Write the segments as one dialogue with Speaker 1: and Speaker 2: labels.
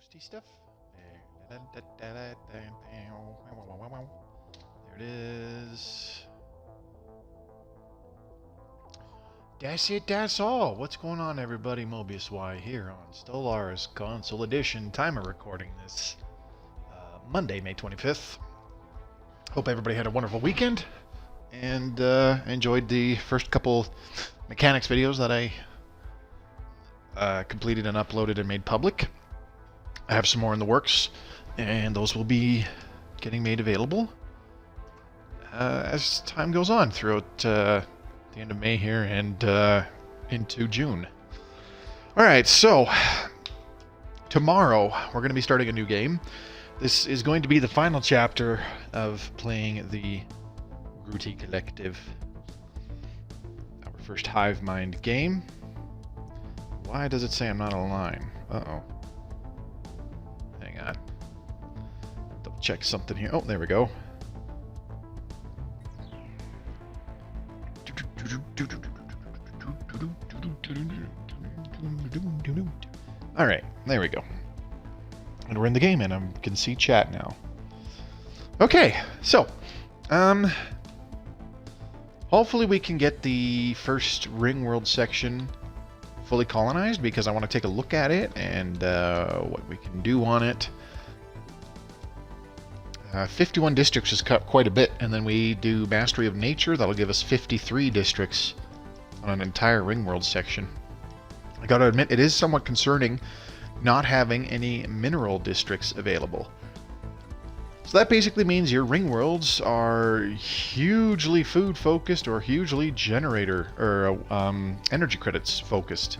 Speaker 1: Ghosty stuff. There it is. That's it, that's all. What's going on, everybody? Mobius Y here on Stellaris Console Edition. Time of recording this Monday, May 25th. Hope everybody had a wonderful weekend and enjoyed the first couple mechanics videos that I completed and uploaded and made public. I have some more in the works, and those will be getting made available as time goes on throughout the end of May here and into June. Alright, so tomorrow we're going to be starting a new game. This is going to be the final chapter of playing the Grooti Collective, our first Hive Mind game. Why does it say I'm not online? Uh-oh. Hang on. Double check something here. Oh, there we go. Alright, there we go. And we're in the game and I can see chat now. Okay, so, hopefully we can get the first Ringworld section fully colonized, because I want to take a look at it and what we can do on it. 51 districts is cut quite a bit, and then we do Mastery of Nature. That'll give us 53 districts on an entire Ringworld section. I gotta admit, it is somewhat concerning not having any mineral districts available. So that basically means your Ringworlds are hugely food focused or hugely generator or energy credits focused,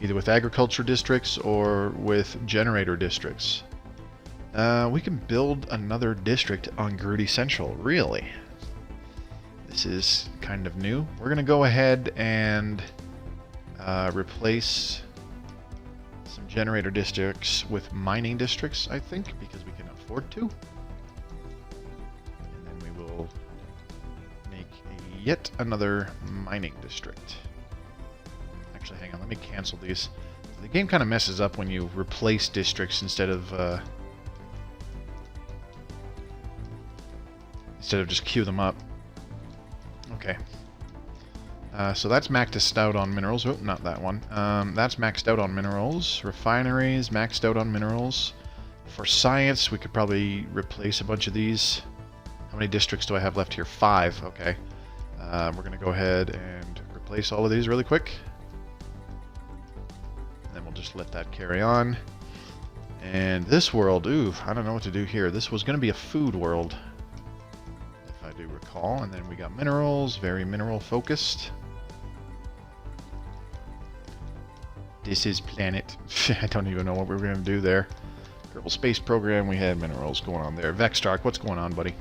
Speaker 1: either with agriculture districts or with generator districts. We can build another district on Grooti Central, really. This is kind of new. We're going to go ahead and replace some generator districts with mining districts, I think, because we can afford to. And then we will make yet another mining district. Actually, hang on, let me cancel these. The game kind of messes up when you replace districts instead of just queue them up. Okay. So that's maxed out on minerals. Oh, not that one. That's maxed out on minerals. Refineries, maxed out on minerals. For science, we could probably replace a bunch of these. How many districts do I have left here? 5. Okay. We're going to go ahead and replace all of these really quick. And then we'll just let that carry on. And this world, ooh, I don't know what to do here. This was going to be a food world, if I do recall. And then we got minerals, very mineral focused. This is planet. I don't even know what we're going to do there. Kerbal Space Program, we had minerals going on there. Vextark, what's going on, buddy?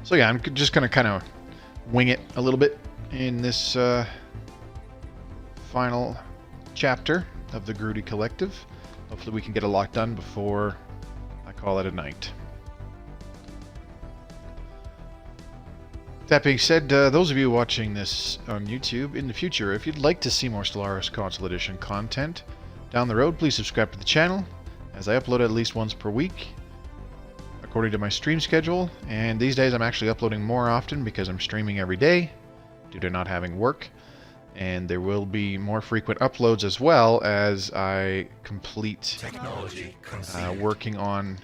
Speaker 1: So yeah, I'm just going to kind of wing it a little bit in this final chapter of the Grooti Collective. Hopefully we can get a lot done before I call it a night. That being said, those of you watching this on YouTube, in the future, if you'd like to see more Stellaris Console Edition content down the road, please subscribe to the channel, as I upload at least once per week, according to my stream schedule. And these days I'm actually uploading more often because I'm streaming every day, due to not having work. And there will be more frequent uploads as well as I complete working on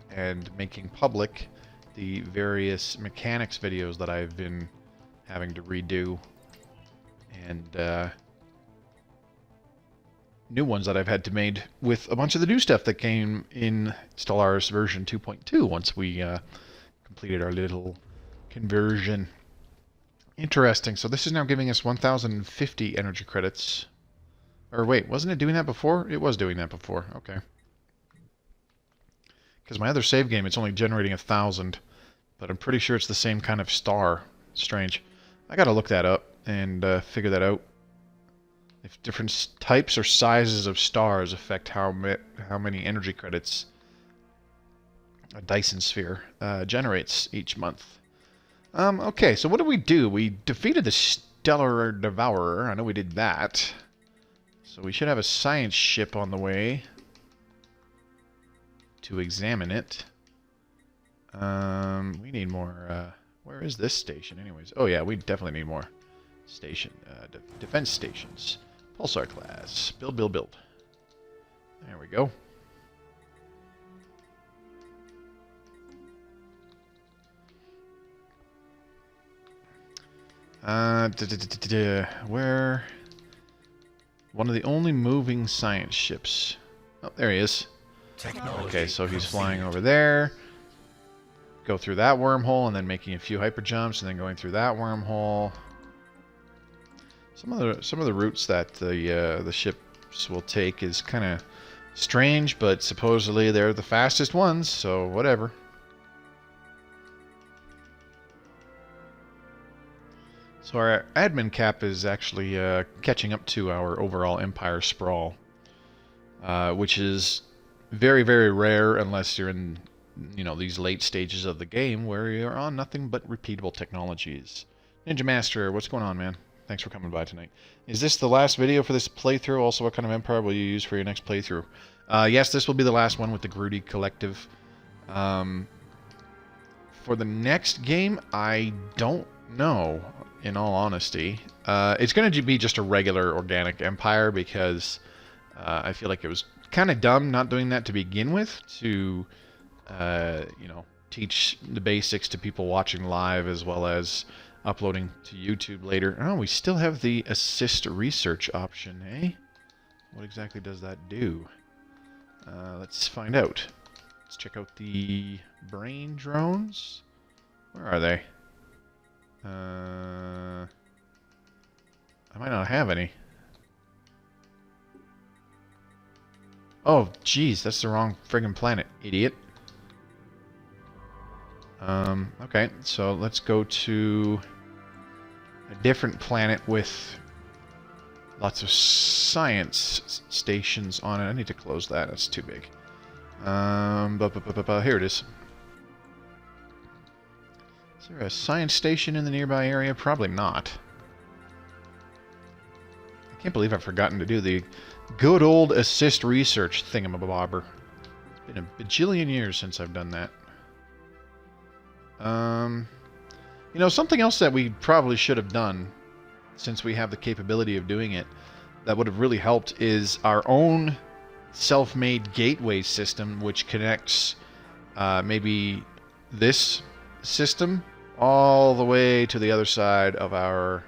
Speaker 1: and making public the various mechanics videos that I've been having to redo, and new ones that I've had to make with a bunch of the new stuff that came in Stellaris version 2.2 once we completed our little conversion. Interesting. So this is now giving us 1,050 energy credits. Or wait, wasn't it doing that before? It was doing that before. Okay. Because my other save game, it's only generating 1,000, but I'm pretty sure it's the same kind of star. Strange. I gotta look that up and figure that out. If different types or sizes of stars affect how many energy credits a Dyson sphere generates each month. Okay, so what did we do? We defeated the Stellar Devourer. I know we did that. So we should have a science ship on the way. to examine it. We need more. Where is this station, anyways? Oh yeah, we definitely need more defense stations. Pulsar class. Build, build, build. There we go. Where? One of the only moving science ships. Oh, there he is. Okay, so he's flying over there. Go through that wormhole and then making a few hyper jumps and then going through that wormhole. Some of the routes that the ships will take is kind of strange, but supposedly they're the fastest ones, so whatever. So our admin cap is actually catching up to our overall Empire sprawl, which is very, very rare unless you're in, you know, these late stages of the game where you're on nothing but repeatable technologies. Ninja Master, what's going on, man? Thanks for coming by tonight. Is this the last video for this playthrough? Also, what kind of Empire will you use for your next playthrough? Yes, this will be the last one with the Grooti Collective. For the next game, I don't know, in all honesty. It's going to be just a regular organic Empire because I feel like it was kind of dumb not doing that to begin with, to you know, teach the basics to people watching live as well as uploading to YouTube later. Oh, we still have the assist research option, eh? What exactly does that do? Let's find out. Let's check out the brain drones. Where are they? I might not have any. Oh, jeez, that's the wrong friggin' planet, idiot. Okay, so let's go to a different planet with lots of science stations on it. I need to close that, that's too big. Here it is. Is there a science station in the nearby area? Probably not. I can't believe I've forgotten to do the good old assist research thingamabobber. It's been a bajillion years since I've done that. You know, something else that we probably should have done, since we have the capability of doing it, that would have really helped is our own self-made gateway system, which connects maybe this system all the way to the other side of our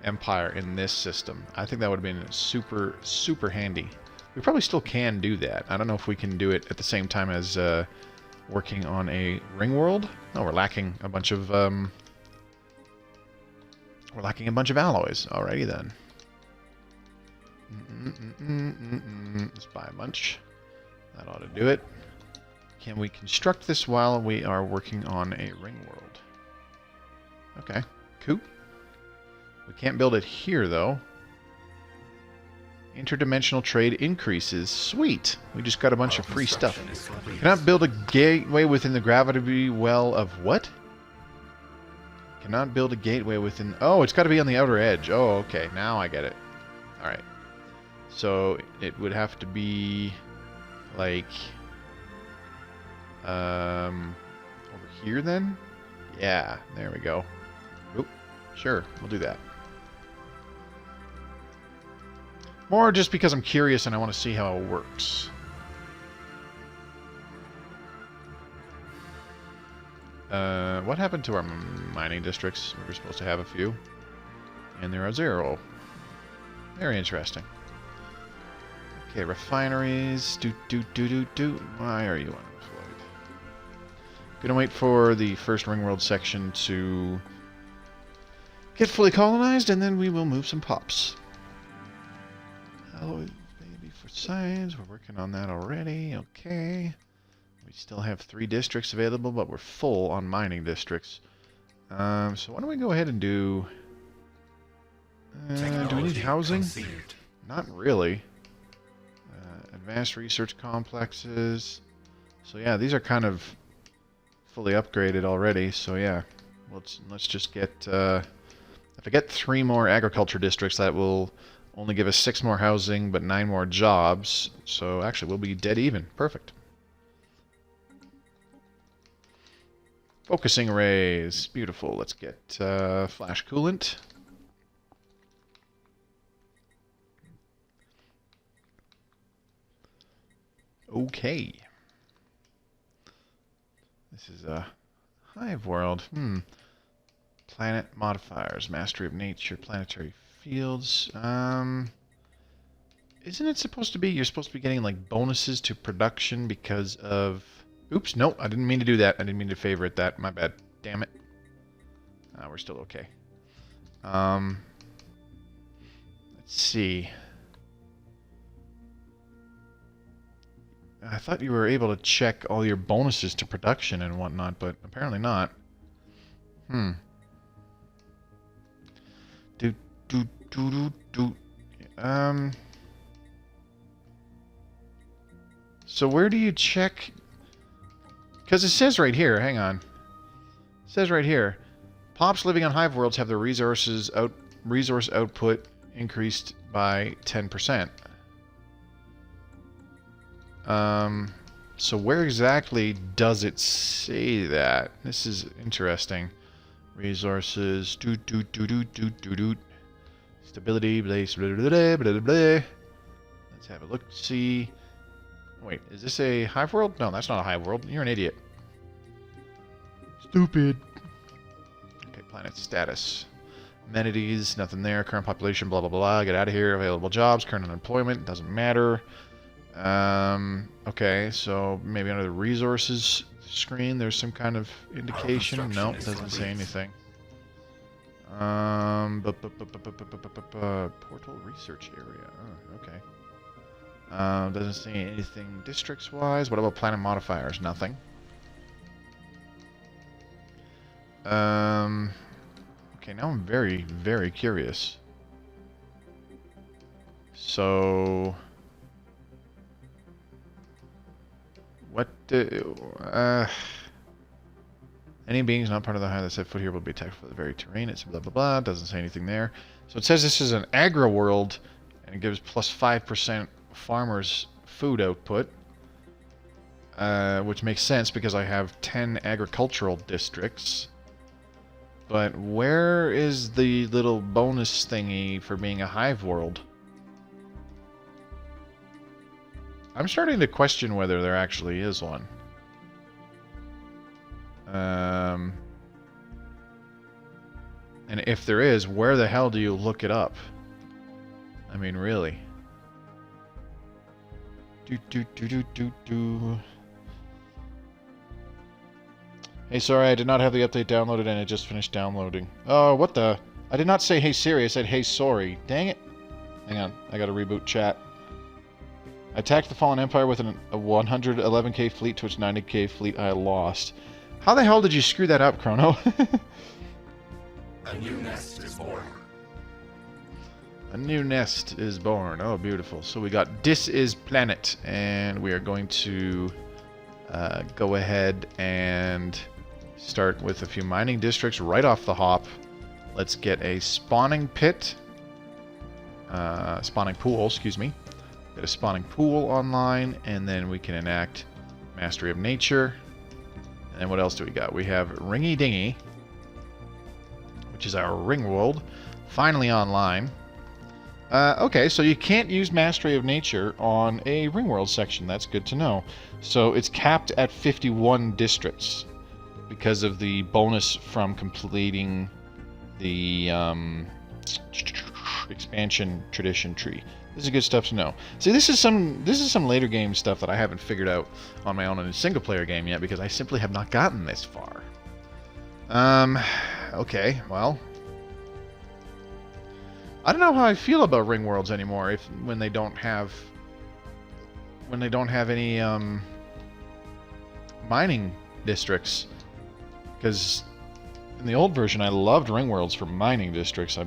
Speaker 1: empire in this system. I think that would have been super, super handy. We probably still can do that. I don't know if we can do it at the same time as working on a Ringworld. No, we're lacking a bunch of alloys. Alrighty then. Let's buy a bunch. That ought to do it. Can we construct this while we are working on a Ringworld? Okay, cool. We can't build it here though. Interdimensional trade increases. Sweet. We just got a bunch of free stuff. Cannot build a gateway within the gravity well of what? Cannot build a gateway within... Oh, it's got to be on the outer edge. Oh, okay. Now I get it. Alright. So it would have to be like over here then? Yeah, there we go. Oop. Sure, we'll do that. More just because I'm curious and I want to see how it works. What happened to our mining districts? We were supposed to have a few. And there are 0. Very interesting. Okay, refineries. Why are you unemployed? Gonna wait for the first Ringworld section to get fully colonized, and then we will move some pops. Hello, baby, for science. We're working on that already. Okay. We still have 3 districts available, but we're full on mining districts. So why don't we go ahead and do... do we need housing? Not really. Advanced research complexes. So yeah, these are kind of fully upgraded already. So yeah, let's just get... if I get 3 more agriculture districts, that will only give us 6 more housing, but 9 more jobs. So actually, we'll be dead even. Perfect. Focusing rays. Beautiful. Let's get flash coolant. Okay. This is a Hive world. Planet modifiers. Mastery of nature. Planetary fields. Isn't it supposed to be... You're supposed to be getting, like, bonuses to production because of... Oops, no, I didn't mean to do that. I didn't mean to favorite that. My bad. Damn it. We're still okay. Let's see. I thought you were able to check all your bonuses to production and whatnot, but apparently not. So where do you check... Because it says right here, hang on. It says right here, Pops living on Hive worlds have their resource output increased by 10%. So where exactly does it say that? This is interesting. Resources, stability, blah, blah, blah, blah, blah, blah. Let's have a look, see. Wait, is this a Hive world? No, that's not a Hive world. You're an idiot. Stupid. Okay, planet status. Amenities, nothing there. Current population, blah, blah, blah. Get out of here. Available jobs, current unemployment, doesn't matter. Okay, so maybe under the resources screen there's some kind of indication. No, it doesn't say anything. Portal research area. Oh, okay. Doesn't say anything districts-wise. What about planet modifiers? Nothing. Okay, now I'm very, very curious. So... What any beings not part of the Hive that set foot here will be attacked for the very terrain. It's blah blah blah. Doesn't say anything there. So it says this is an agro world, and it gives plus 5% farmers' food output, which makes sense because I have 10 agricultural districts. But where is the little bonus thingy for being a Hive world? I'm starting to question whether there actually is one. And if there is, where the hell do you look it up? I mean, really. Hey, sorry, I did not have the update downloaded and it just finished downloading. Oh, what the? I did not say hey Siri, I said hey sorry. Dang it. Hang on, I gotta reboot chat. I attacked the Fallen Empire with a 111k fleet to its 90k fleet I lost. How the hell did you screw that up, Chrono?
Speaker 2: A new nest is born.
Speaker 1: A new nest is born. Oh, beautiful. So we got This is Planet, and we are going to go ahead and start with a few mining districts right off the hop. Let's get a spawning pit. Spawning pool, excuse me. Get a spawning pool online, and then we can enact Mastery of Nature. And then what else do we got? We have Ringy Dingy, which is our Ringworld, finally online. Okay, so you can't use Mastery of Nature on a Ringworld section. That's good to know. So it's capped at 51 districts because of the bonus from completing the expansion tradition tree. This is good stuff to know. See, this is some later game stuff that I haven't figured out on my own in a single player game yet because I simply have not gotten this far. Okay, well, I don't know how I feel about Ringworlds anymore when they don't have any mining districts, because in the old version I loved Ringworlds for mining districts. I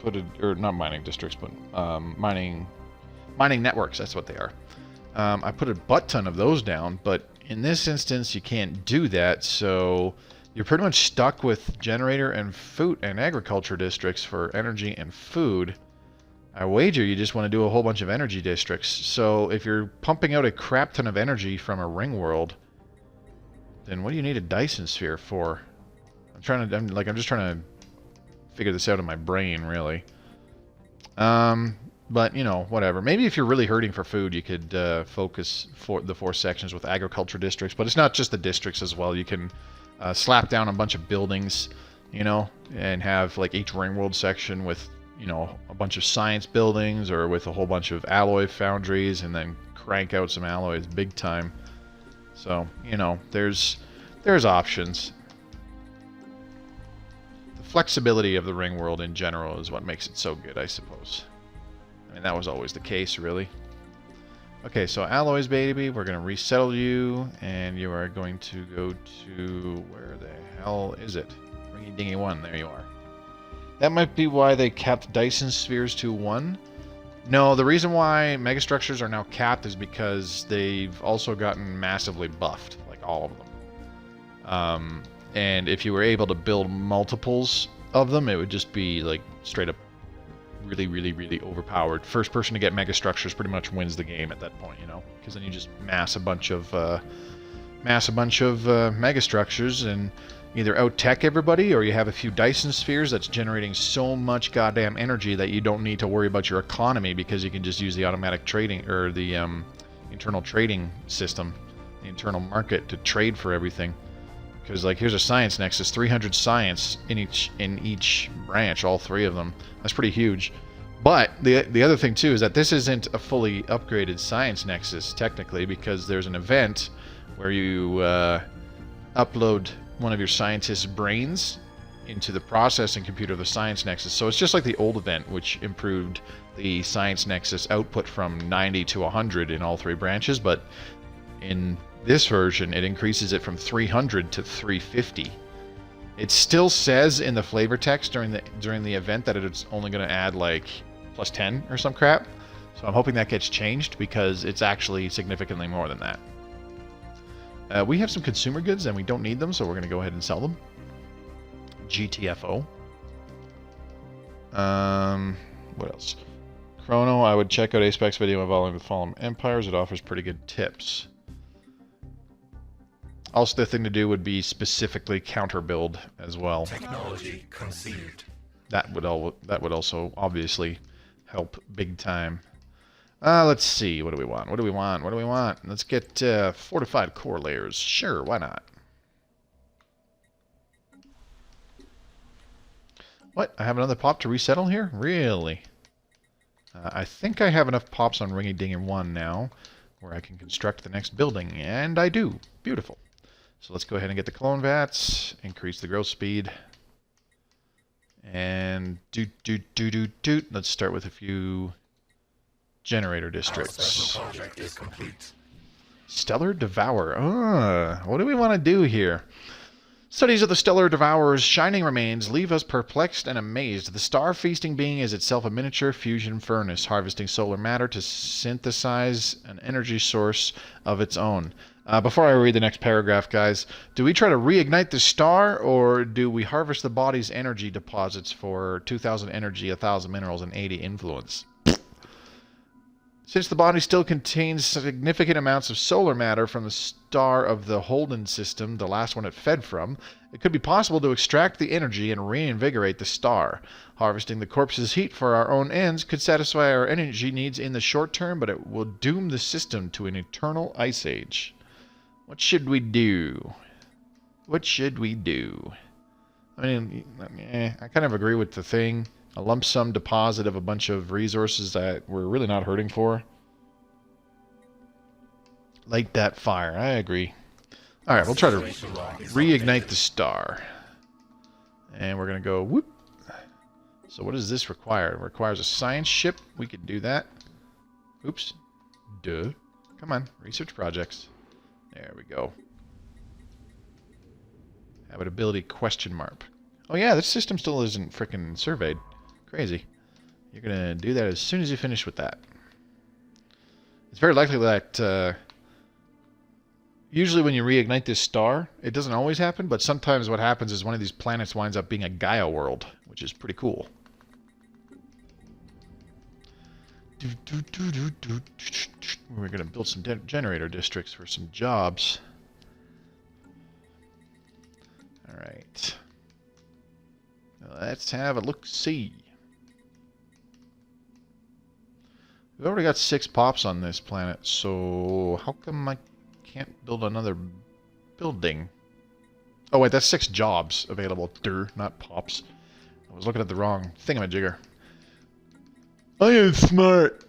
Speaker 1: put it, or not mining districts, but mining networks. That's what they are. I put a butt ton of those down, but in this instance you can't do that, so you're pretty much stuck with generator and food and agriculture districts for energy and food. I wager you just want to do a whole bunch of energy districts. So if you're pumping out a crap ton of energy from a Ringworld, then what do you need a Dyson sphere for? I'm just trying to figure this out in my brain, really. But, you know, whatever. Maybe if you're really hurting for food, you could focus for the 4 sections with agriculture districts. But it's not just the districts as well. You can slap down a bunch of buildings, you know, and have like each Ringworld section with, you know, a bunch of science buildings or with a whole bunch of alloy foundries, and then crank out some alloys big time. So, you know, there's options. The flexibility of the Ringworld in general is what makes it so good, I suppose. I mean, that was always the case, really. Okay, so alloys, baby. We're going to resettle you, and you are going to go to... where the hell is it? Ringy Dingy 1. There you are. That might be why they capped Dyson spheres to 1. No, the reason why megastructures are now capped is because they've also gotten massively buffed, like all of them. And if you were able to build multiples of them, it would just be like straight up really, really, really overpowered. First person to get megastructures pretty much wins the game at that point, you know, because then you just mass a bunch of megastructures and either out-tech everybody, or you have a few Dyson spheres that's generating so much goddamn energy that you don't need to worry about your economy because you can just use the automatic trading, or the internal trading system, the internal market, to trade for everything. Because, like, here's a science nexus, 300 science in each branch, all 3 of them. That's pretty huge. But the other thing, too, is that this isn't a fully upgraded science nexus, technically, because there's an event where you upload one of your scientist's brains into the processing computer of the science nexus. So it's just like the old event, which improved the science nexus output from 90 to 100 in all 3 branches, but in this version it increases it from 300 to 350. It still says in the flavor text during the event that it's only going to add like plus 10 or some crap. So I'm hoping that gets changed, because it's actually significantly more than that. We have some consumer goods and we don't need them, so we're going to go ahead and sell them. GTFO. What else? Chrono, I would check out Aspec's video involving the Fallen Empires. It offers pretty good tips. Also, the thing to do would be specifically counter build as well.
Speaker 2: Technology conceived.
Speaker 1: That would also obviously help big time. Let's see. What do we want? What do we want? What do we want? Let's get fortified core layers. Sure, why not? What? I have another pop to resettle here? Really? I think I have enough pops on Ringy Dingy 1 now where I can construct the next building, and I do. Beautiful. So let's go ahead and get the clone vats, increase the growth speed, and let's start with a few generator districts.
Speaker 2: Our special project is complete.
Speaker 1: Stellar Devourer. What do we want to do here? Studies of the Stellar Devourer's shining remains leave us perplexed and amazed. The star-feasting being is itself a miniature fusion furnace, harvesting solar matter to synthesize an energy source of its own. Before I read the next paragraph, guys, do we try to reignite the star, or do we harvest the body's energy deposits for 2,000 energy, 1,000 minerals, and 80 influence? Since the body still contains significant amounts of solar matter from the star of the Holden system, the last one it fed from, it could be possible to extract the energy and reinvigorate the star. Harvesting the corpse's heat for our own ends could satisfy our energy needs in the short term, but it will doom the system to an eternal ice age. What should we do? What should we do? I mean, I kind of agree with the thing. A lump sum deposit of a bunch of resources that we're really not hurting for. Light that fire. I agree. Alright, we'll try to reignite the star. And we're going to go whoop. So what does this require? It requires a science ship. We could do that. Oops. Duh. Come on. Research projects. There we go. Habitability question mark. Oh yeah, this system still isn't frickin' surveyed. Crazy. You're going to do that as soon as you finish with that. It's very likely that usually when you reignite this star, it doesn't always happen, but sometimes what happens is one of these planets winds up being a Gaia world, which is pretty cool. We're going to build some generator districts for some jobs. Alright. Let's have a look-see. We've already got 6 pops on this planet, so how come I can't build another building? Oh wait, that's 6 jobs available. Not pops. I was looking at the wrong thingamajigger. I am smart.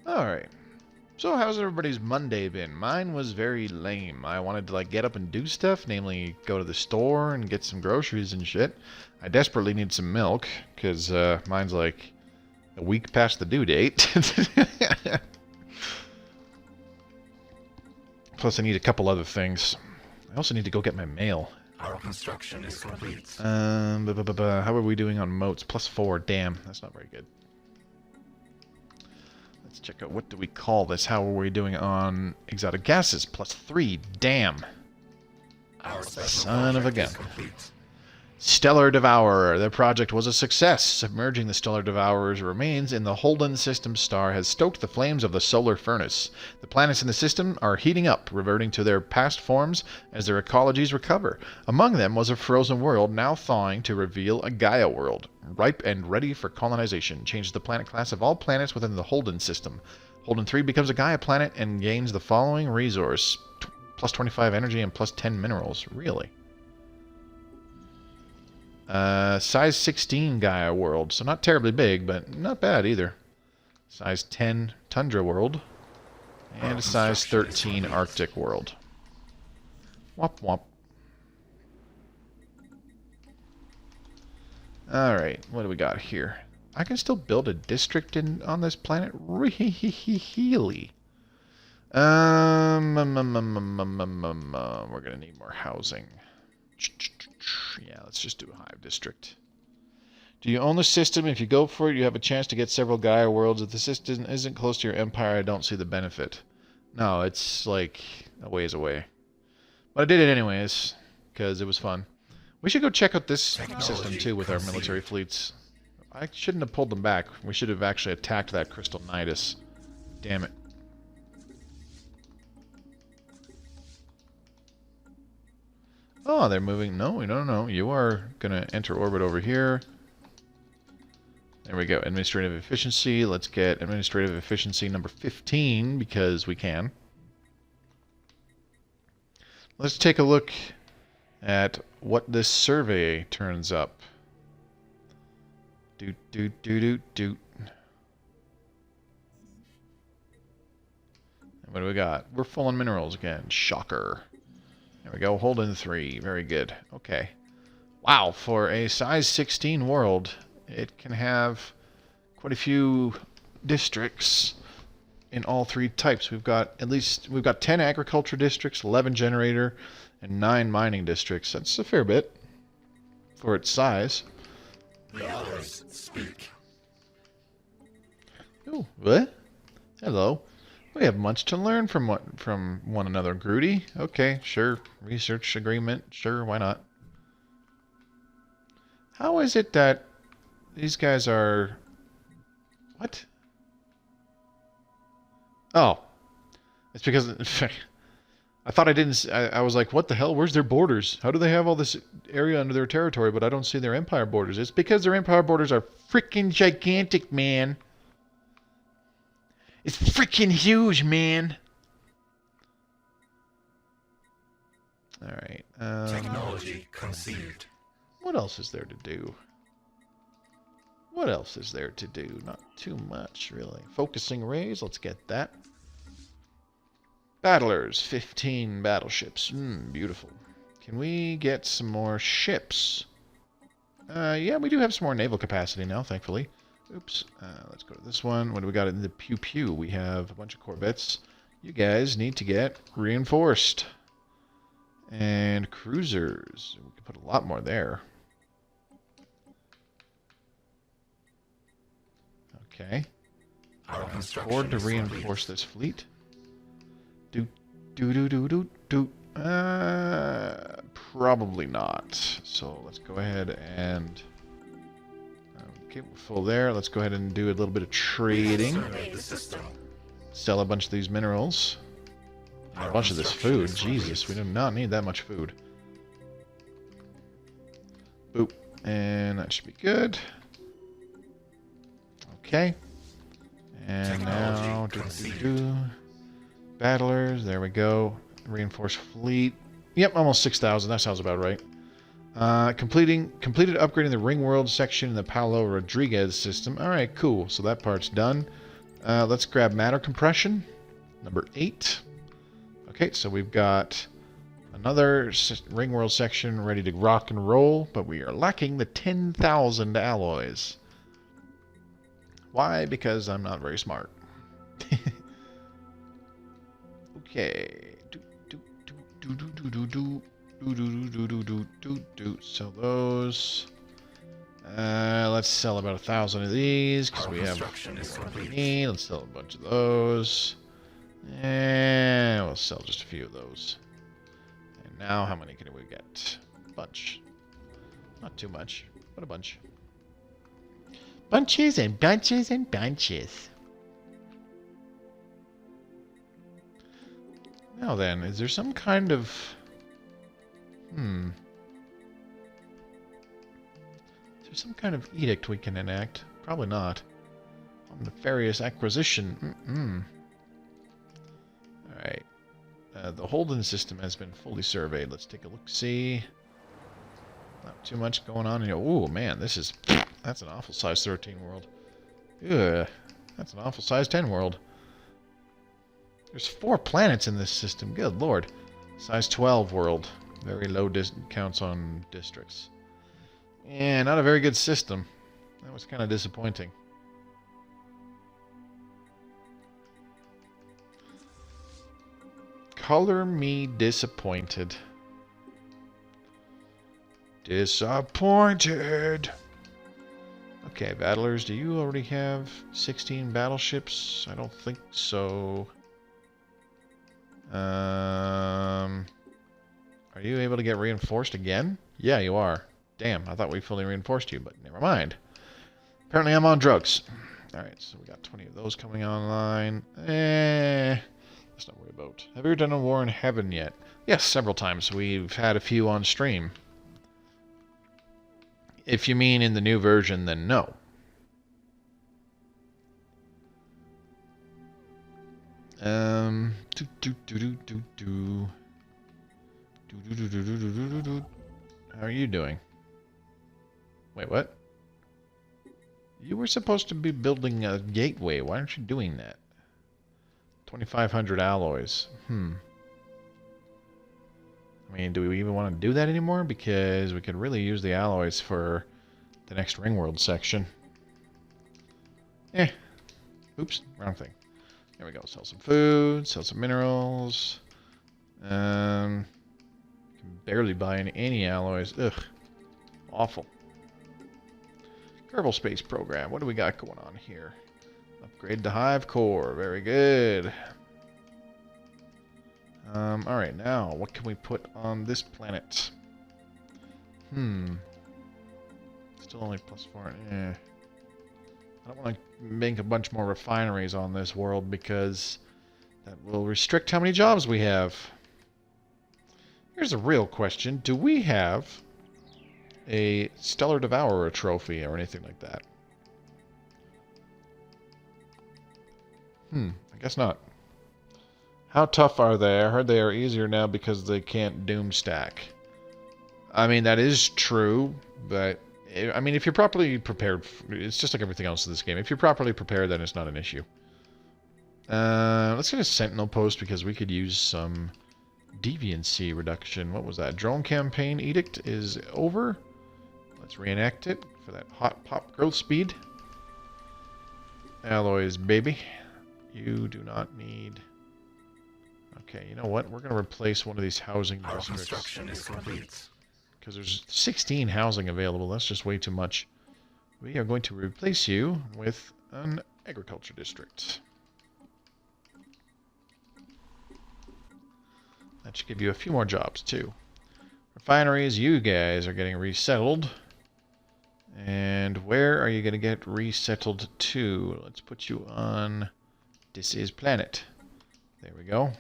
Speaker 1: Alright. So how's everybody's Monday been? Mine was very lame. I wanted to get up and do stuff, namely go to the store and get some groceries and shit. I desperately need some milk, because mine's like a week past the due date. Plus I need a couple other things. I also need to go get my mail.
Speaker 2: Our construction is complete.
Speaker 1: How are we doing on moats? +4. Damn, that's not very good. Let's check out, what do we call this? How are we doing on exotic gases? +3. Damn.
Speaker 2: Our
Speaker 1: Son of a gun. Stellar Devourer. The project was a success. Submerging the Stellar Devourer's remains in the Holden system star has stoked the flames of the solar furnace. The planets in the system are heating up, reverting to their past forms as their ecologies recover. Among them was a frozen world now thawing to reveal a Gaia world, ripe and ready for colonization. Changes the planet class of all planets within the Holden system. Holden 3 becomes a Gaia planet and gains the following resource. +25 energy and +10 minerals. Really? Size 16 Gaia world, so not terribly big, but not bad either. Size 10 Tundra world, and a size 13 Arctic world. Womp womp. Alright, what do we got here? I can still build a district on this planet? Really? We're gonna need more housing. Yeah, let's just do a Hive district. Do you own the system? If you go for it, you have a chance to get several Gaia worlds. If the system isn't close to your empire, I don't see the benefit. No, it's like a ways away. But I did it anyways, because it was fun. We should go check out this system too with our military fleets. I shouldn't have pulled them back. We should have actually attacked that Crystalline. Damn it. Oh, they're moving. No, no. You are going to enter orbit over here. There we go. Administrative efficiency. Let's get administrative efficiency number 15 because we can. Let's take a look at what this survey turns up. Doot. And what do we got? We're full on minerals again. Shocker. There we go. Holden 3. Very good. Okay. Wow. For a size 16 world, it can have quite a few districts in all 3 types. We've got 10 agriculture districts, 11 generator, and 9 mining districts. That's a fair bit for its size.
Speaker 2: The others speak.
Speaker 1: Oh, what? Hello. We have much to learn from one another, Grooti. Okay, sure. Research agreement. Sure, why not? How is it that these guys are... What? Oh. It's because... I thought I didn't... I was like, what the hell? Where's their borders? How do they have all this area under their territory, but I don't see their empire borders? It's because their empire borders are freaking gigantic, man. It's freaking huge, man. Alright.
Speaker 2: Technology conceived.
Speaker 1: What else is there to do? What else is there to do? Not too much, really. Focusing rays, let's get that. Battlers, 15 battleships. Beautiful. Can we get some more ships? Yeah, we do have some more naval capacity now, thankfully. Oops. Let's go to this one. What do we got in the pew pew? We have a bunch of corvettes. You guys need to get reinforced. And cruisers. We can put a lot more there. Okay.
Speaker 2: Our
Speaker 1: Afford to reinforce this fleet. Probably not. So let's go ahead and... Okay, we're full there. Let's go ahead and do a little bit of trading. Sell a bunch of these minerals. And a bunch of this food. Jesus, we do not need that much food. Boop. And that should be good. Okay. And now, battlers, there we go. Reinforced fleet. Yep, almost 6,000. That sounds about right. Completed upgrading the Ringworld section in the Paulo Rodriguez system. Alright, cool. So that part's done. Let's grab matter compression. Number 8. Okay, so we've got another Ringworld section ready to rock and roll, but we are lacking the 10,000 alloys. Why? Because I'm not very smart. Okay. So those. Let's sell about 1,000 of these because we have what we need. Let's sell a bunch of those. And we'll sell just a few of those. And now, how many can we get? A bunch. Not too much, but a bunch. Bunches and bunches and bunches. Now then, is there some kind of... Is there some kind of edict we can enact? Probably not. Nefarious acquisition. Alright. The Holden system has been fully surveyed. Let's take a look-see. Not too much going on here. Oh, man, this is... That's an awful size 13 world. Ugh. That's an awful size 10 world. There's 4 planets in this system. Good lord. Size 12 world. Very low counts on districts. Yeah, not a very good system. That was kind of disappointing. Color me disappointed. Disappointed. Okay, battlers, do you already have 16 battleships? I don't think so. Are you able to get reinforced again? Yeah, you are. Damn, I thought we fully reinforced you, but never mind. Apparently I'm on drugs. Alright, so we got 20 of those coming online. Let's not worry about. Have you ever done a war in heaven yet? Yes, several times. We've had a few on stream. If you mean in the new version, then no. How are you doing? Wait, what? You were supposed to be building a gateway. Why aren't you doing that? 2,500 alloys. I mean, do we even want to do that anymore? Because we could really use the alloys for the next Ringworld section. Oops, wrong thing. There we go. Sell some food, sell some minerals. Can barely buy any alloys. Ugh. Awful. Kerbal Space Program. What do we got going on here? Upgrade to Hive core. Very good. Alright, now, what can we put on this planet? Still only +4. I don't want to make a bunch more refineries on this world because that will restrict how many jobs we have. Here's a real question. Do we have a Stellar Devourer trophy or anything like that? I guess not. How tough are they? I heard they are easier now because they can't doom stack. I mean, that is true, but I mean, if you're properly prepared, it's just like everything else in this game. If you're properly prepared, then it's not an issue. Let's get a Sentinel post because we could use some deviancy reduction. What was that? Drone campaign edict is over. Let's reenact it for that hot pop growth speed. Alloys, baby. You do not need... Okay, you know what? We're going to replace one of these housing districts.
Speaker 2: Our construction is complete.
Speaker 1: Because there's 16 housing available. That's just way too much. We are going to replace you with an agriculture district. That should give you a few more jobs, too. Refineries, you guys are getting resettled. And where are you going to get resettled to? Let's put you on This is planet. There we go.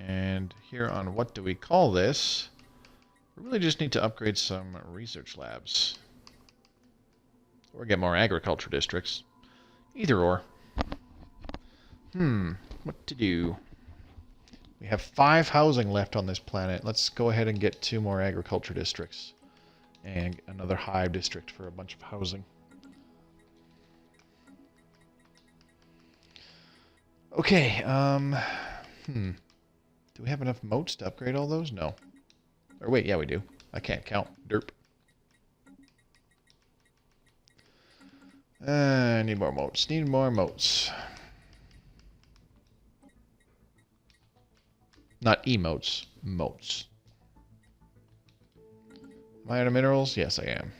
Speaker 1: And here on what do we call this? We really just need to upgrade some research labs. Or get more agriculture districts. Either or. What to do? We have 5 housing left on this planet. Let's go ahead and get 2 more agriculture districts. And another hive district for a bunch of housing. Okay, do we have enough moats to upgrade all those? No. Or wait, yeah we do. I can't count. Derp. Need more moats. Need more moats. Not emotes. Moats. Am I out of minerals? Yes, I am.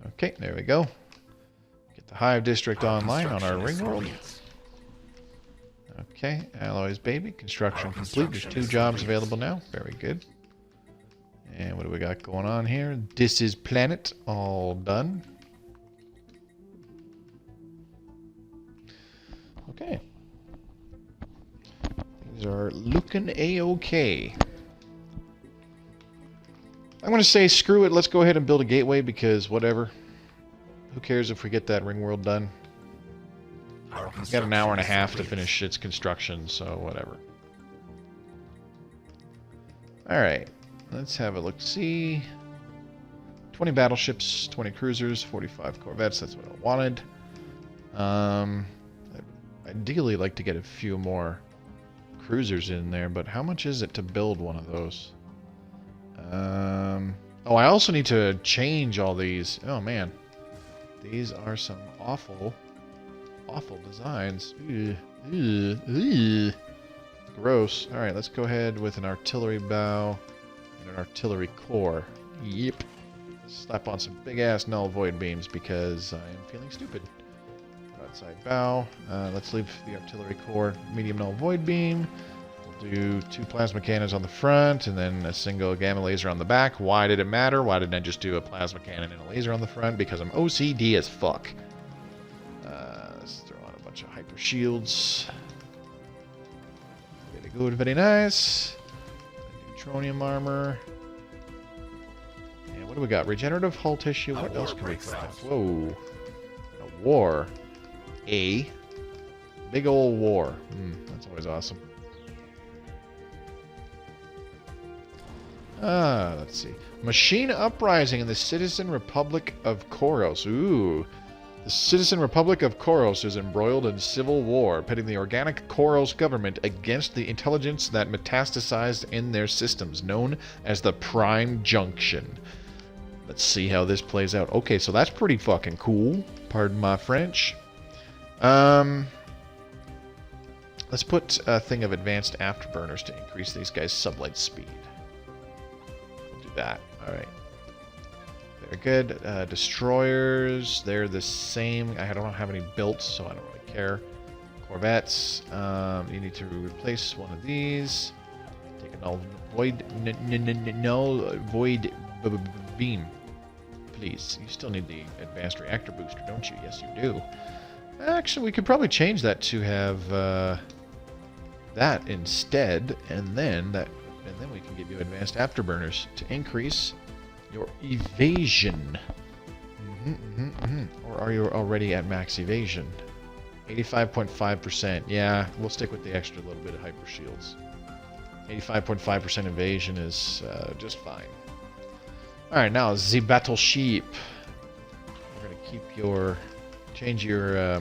Speaker 1: Okay, there we go. Get the Hive District online on our Ringworld. Okay, Alloys Baby. Construction complete. There's 2 jobs available now. Very good. And what do we got going on here? This is planet. All done. Okay. Things are looking A-okay. I'm going to say screw it. Let's go ahead and build a gateway because whatever. Who cares if we get that Ringworld done? We've got an hour and a half to finish its construction, so whatever. Alright. Let's have a look-see. 20 battleships, 20 cruisers, 45 corvettes. That's what I wanted. I'd ideally like to get a few more cruisers in there, but how much is it to build one of those? Oh, I also need to change all these. Oh, man. These are some awful designs. Gross. Alright, let's go ahead with an artillery bow. An artillery core. Yep. Slap on some big-ass null void beams because I am feeling stupid. Broadside bow. Let's leave the artillery core medium null void beam. We'll do 2 plasma cannons on the front and then a single gamma laser on the back. Why did it matter? Why didn't I just do a plasma cannon and a laser on the front? Because I'm OCD as fuck. Let's throw on a bunch of hyper shields. Very good, very nice. Neutronium armor. And what do we got? Regenerative hull tissue. What else can we put out? Whoa. A war. A big old war. That's always awesome. Let's see. Machine uprising in the Citizen Republic of Koros. Ooh. The Citizen Republic of Koros is embroiled in civil war, pitting the organic Koros government against the intelligence that metastasized in their systems, known as the Prime Junction. Let's see how this plays out. Okay, so that's pretty fucking cool. Pardon my French. Let's put a thing of advanced afterburners to increase these guys' sublight speed. We'll do that. Alright. Very good. Destroyers, they're the same. I don't have any built, so I don't really care. Corvettes, you need to replace one of these. Take a null void, beam, please. You still need the advanced reactor booster, don't you? Yes, you do. Actually, we could probably change that to have that instead, and then we can give you advanced afterburners to increase your evasion. Or are you already at max evasion? 85.5%. Yeah, we'll stick with the extra little bit of hyper shields. 85.5% evasion is just fine. Alright, now the battleship. We're gonna keep change your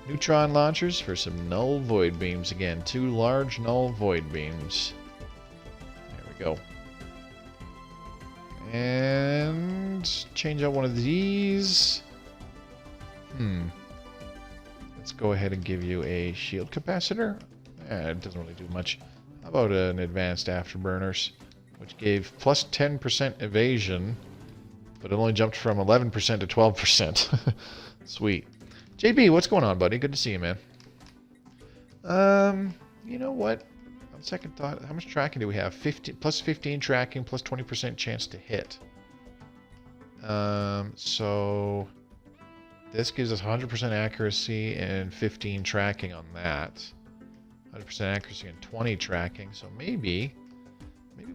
Speaker 1: neutron launchers for some null void beams again. 2 large null void beams. There we go. And change out one of these. Let's go ahead and give you a shield capacitor. It doesn't really do much. How about an advanced afterburners, which gave plus 10% evasion, but it only jumped from 11% to 12%. Sweet. JB, what's going on, buddy? Good to see you, man. You know what? On second thought, how much tracking do we have? 50, plus 15 tracking, plus 20% chance to hit. So this gives us 100% accuracy and 15 tracking on that. 100% accuracy and 20 tracking. So maybe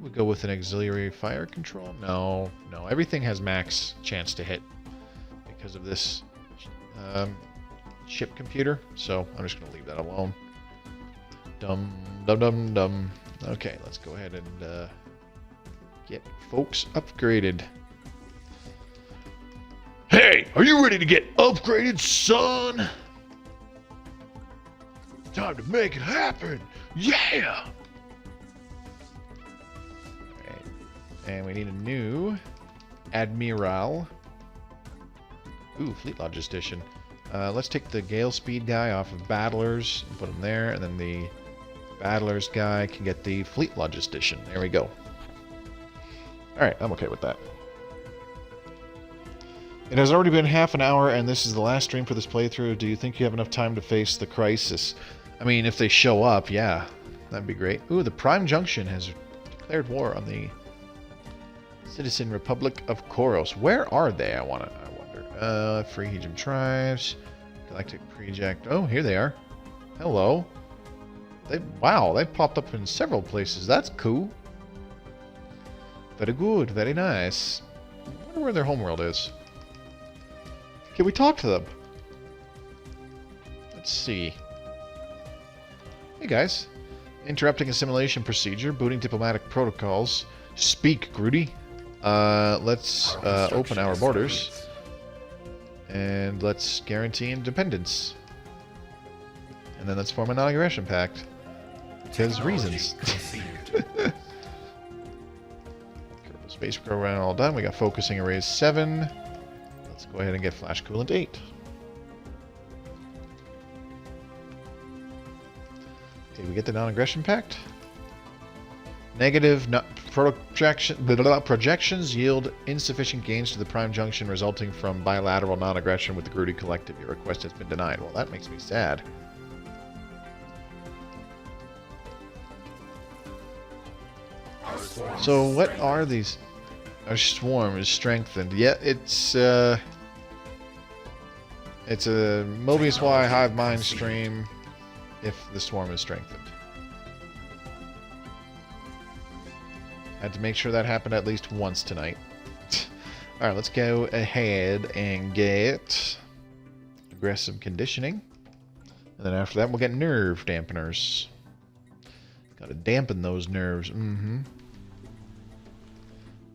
Speaker 1: we go with an auxiliary fire control. No, everything has max chance to hit because of this ship computer. So I'm just gonna leave that alone. Dum. Okay, let's go ahead and get folks upgraded. Hey, are you ready to get upgraded, son? Time to make it happen. Yeah! Alright. And we need a new Admiral. Ooh, Fleet Logistician. Let's take the Gale Speed guy off of Battlers and put him there, and then the Battlers guy can get the Fleet Logistician. There we go. Alright, I'm okay with that. It has already been half an hour, and this is the last stream for this playthrough. Do you think you have enough time to face the crisis? I mean, if they show up, yeah. That'd be great. Ooh, the Prime Junction has declared war on the Citizen Republic of Koros. Where are they, I wonder. Free Hejim Tribes. Galactic Project. Oh, here they are. Hello. Wow, they popped up in several places. That's cool. Very good, very nice. I wonder where their homeworld is. Can we talk to them? Let's see. Hey guys. Interrupting assimilation procedure, booting diplomatic protocols. Speak, Grooti. Let's open our borders. And let's guarantee independence. And then let's form a non-aggression pact. Because reasons. Kerbal Space Program all done. We got focusing arrays 7. Let's go ahead and get flash coolant 8. Did we get the non-aggression pact? Negative projections yield insufficient gains to the Prime Junction resulting from bilateral non-aggression with the Grooti Collective. Your request has been denied. Well, that makes me sad. So what are these? Our swarm is strengthened. Yeah, it's a Mobius Y Hive mind stream if the swarm is strengthened. Had to make sure that happened at least once tonight. Alright, let's go ahead and get aggressive conditioning. And then after that we'll get nerve dampeners. Gotta dampen those nerves.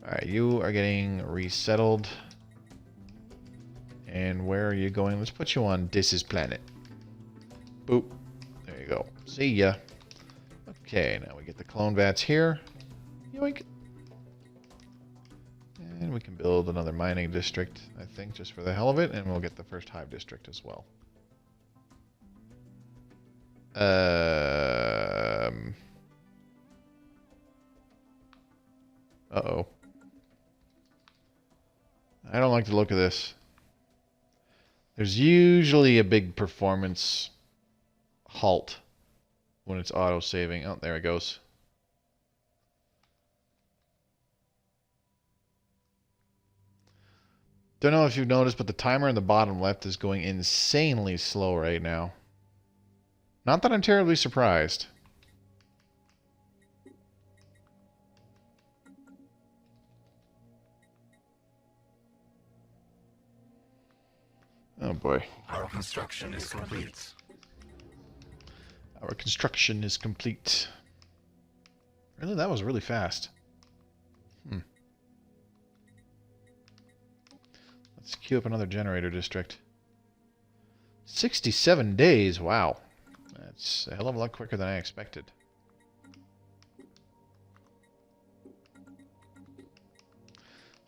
Speaker 1: Alright, you are getting resettled. And where are you going? Let's put you on Dis's planet. Boop. There you go. See ya. Okay, now we get the clone vats here. Yoink. And we can build another mining district, I think, just for the hell of it. And we'll get the first Hive district as well. Uh-oh. I don't like the look of this. There's usually a big performance halt when it's auto-saving. Oh, there it goes. Don't know if you've noticed, but the timer in the bottom left is going insanely slow right now. Not that I'm terribly surprised. Oh boy.
Speaker 2: Our construction is complete.
Speaker 1: Our construction is complete. Really? That was really fast. Let's queue up another generator district. 67 days. Wow. That's a hell of a lot quicker than I expected.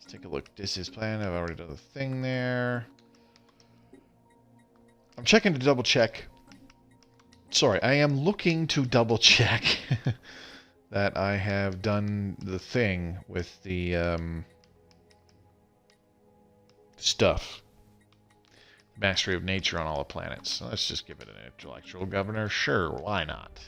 Speaker 1: Let's take a look. This is planned. I've already done the thing there. I'm checking to double check. Sorry, I am looking to double check that I have done the thing with the stuff. Mastery of nature on all the planets. So let's just give it an intellectual governor. Sure, why not?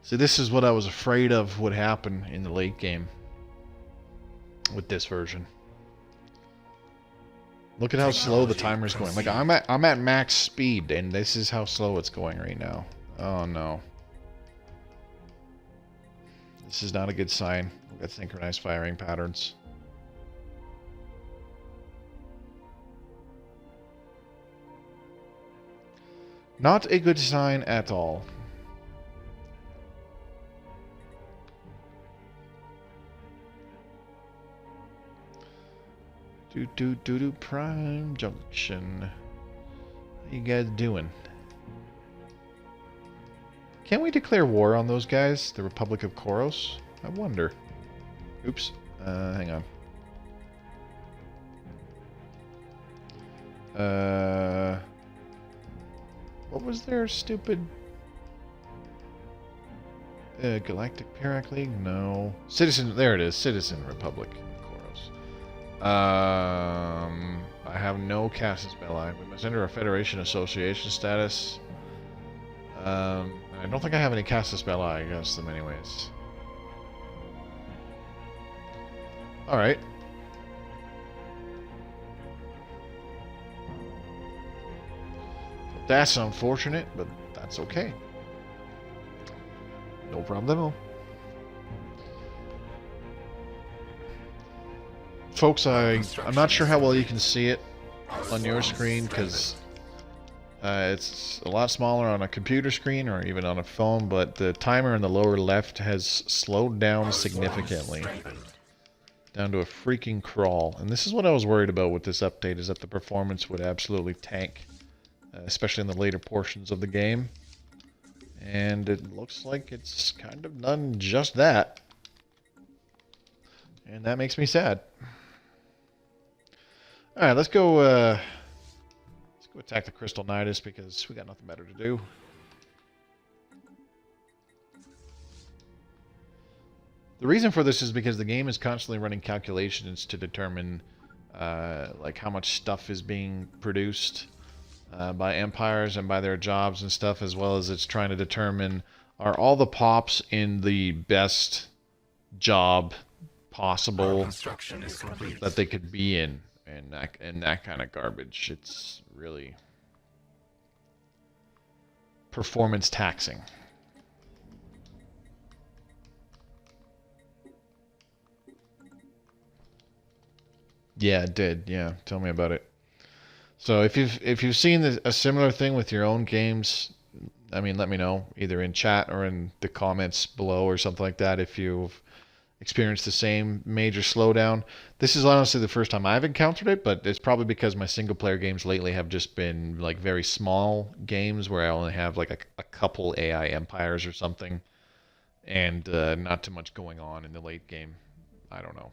Speaker 1: See, this is what I was afraid of would happen in the late game with this version. Look at how slow the timer's going. Like I'm at max speed, and this is how slow it's going right now. Oh no. This is not a good sign. We've got synchronized firing patterns. Not a good sign at all. Do Prime Junction. How you guys doing? Can we declare war on those guys? The Republic of Koros? I wonder. Oops. Hang on. What was their stupid... Galactic Pyrrhic League? No. Citizen... There it is. Citizen Republic. I have no Casus Belli. We must enter a Federation Association status. I don't think I have any Casus Belli against them anyways. Alright. That's unfortunate, but that's okay. No problemo. Folks, I'm not sure how well you can see it on your screen because it's a lot smaller on a computer screen or even on a phone, but the timer in the lower left has slowed down significantly. Down to a freaking crawl. And this is what I was worried about with this update, is that the performance would absolutely tank, especially in the later portions of the game. And it looks like it's kind of done just that. And that makes me sad. Alright, let's go attack the Crystalline because we got nothing better to do. The reason for this is because the game is constantly running calculations to determine like how much stuff is being produced by empires and by their jobs and stuff, as well as it's trying to determine, are all the pops in the best job possible that they could be in, and that kind of garbage. It's really performance taxing. Yeah, it did. Yeah, tell me about it. So if you've seen a similar thing with your own games, I mean, let me know either in chat or in the comments below or something like that if you've experienced the same major slowdown. This is honestly the first time I've encountered it, but it's probably because my single player games lately have just been like very small games where I only have like a couple AI empires or something, and not too much going on in the late game. I don't know.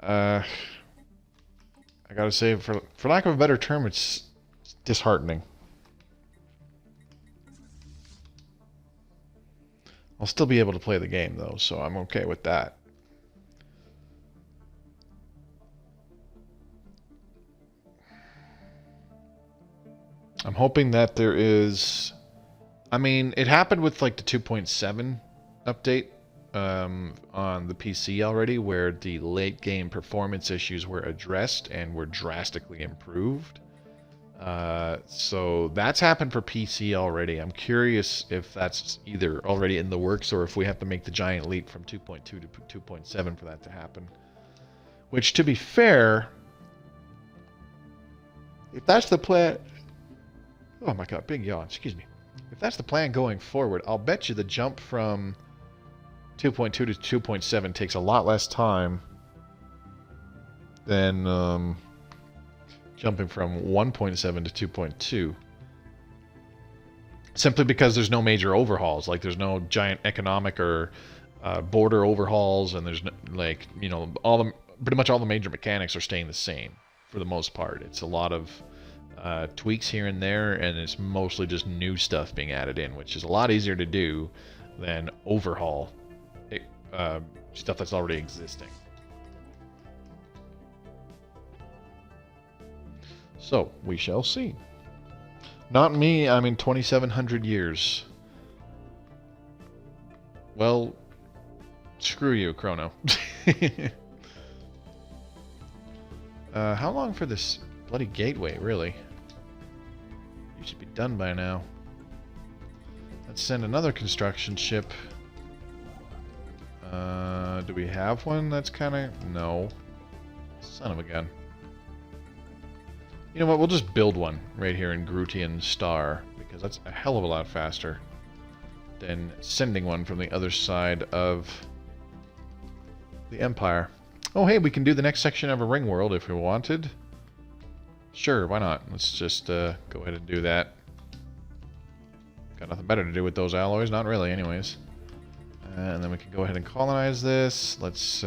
Speaker 1: I gotta say, for lack of a better term, it's disheartening. I'll still be able to play the game, though, so I'm okay with that. I'm hoping that there is... I mean, it happened with, like, the 2.7 update on the PC already, where the late game performance issues were addressed and were drastically improved. So that's happened for PC already. I'm curious if that's either already in the works or if we have to make the giant leap from 2.2 to 2.7 for that to happen. Which, to be fair, if that's the plan... Oh my god, big yawn, excuse me. If that's the plan going forward, I'll bet you the jump from 2.2 to 2.7 takes a lot less time than jumping from 1.7 to 2.2. Simply because there's no major overhauls. Like, there's no giant economic or border overhauls, and there's no, like, you know, pretty much all the major mechanics are staying the same for the most part. It's a lot of tweaks here and there, and it's mostly just new stuff being added in, which is a lot easier to do than overhaul stuff that's already existing. So, we shall see. Not me, I'm in 2,700 years. Well, screw you, Chrono. How long for this bloody gateway, really? You should be done by now. Let's send another construction ship. Do we have one that's kind of... No. Son of a gun. You know what, we'll just build one right here in Grootian Star, because that's a hell of a lot faster than sending one from the other side of the Empire. Oh hey, we can do the next section of a Ringworld if we wanted. Sure, why not? Let's just go ahead and do that. Got nothing better to do with those alloys, not really anyways. And then we can go ahead and colonize this. Let's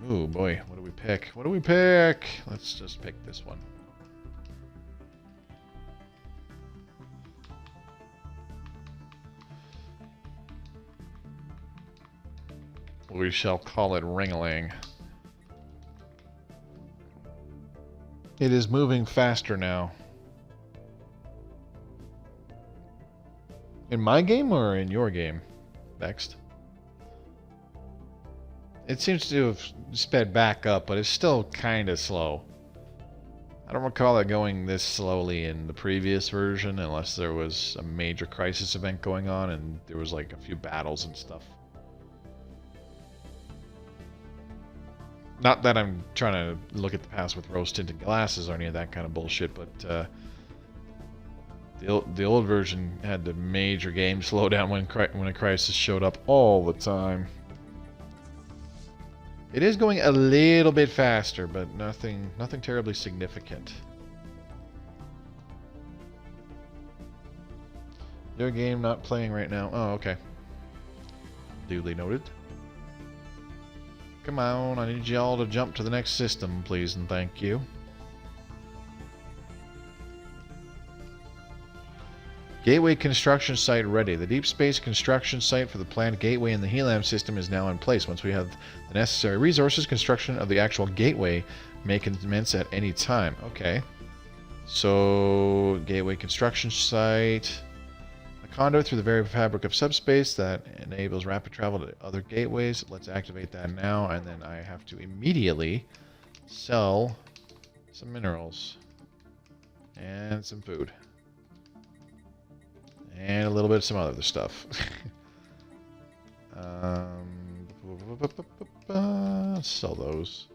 Speaker 1: ooh, boy, what do we pick? What do we pick? Let's just pick this one. We shall call it Ringling. It is moving faster now. In my game or in your game? Next. It seems to have sped back up, but it's still kind of slow. I don't recall it going this slowly in the previous version, unless there was a major crisis event going on and there was like a few battles and stuff. Not that I'm trying to look at the past with rose-tinted glasses or any of that kind of bullshit, but the old version had the major game slowdown when a crisis showed up all the time. It is going a little bit faster, but nothing terribly significant. Your game not playing right now. Oh, okay. Duly noted. Come on, I need y'all to jump to the next system, please and thank you. Gateway construction site ready. The deep space construction site for the planned gateway in the Helam system is now in place. Once we have the necessary resources, construction of the actual gateway may commence at any time. Okay. So, gateway construction site. A conduit through the very fabric of subspace that enables rapid travel to other gateways. Let's activate that now, and then I have to immediately sell some minerals and some food. And a little bit of some other stuff. Sell those.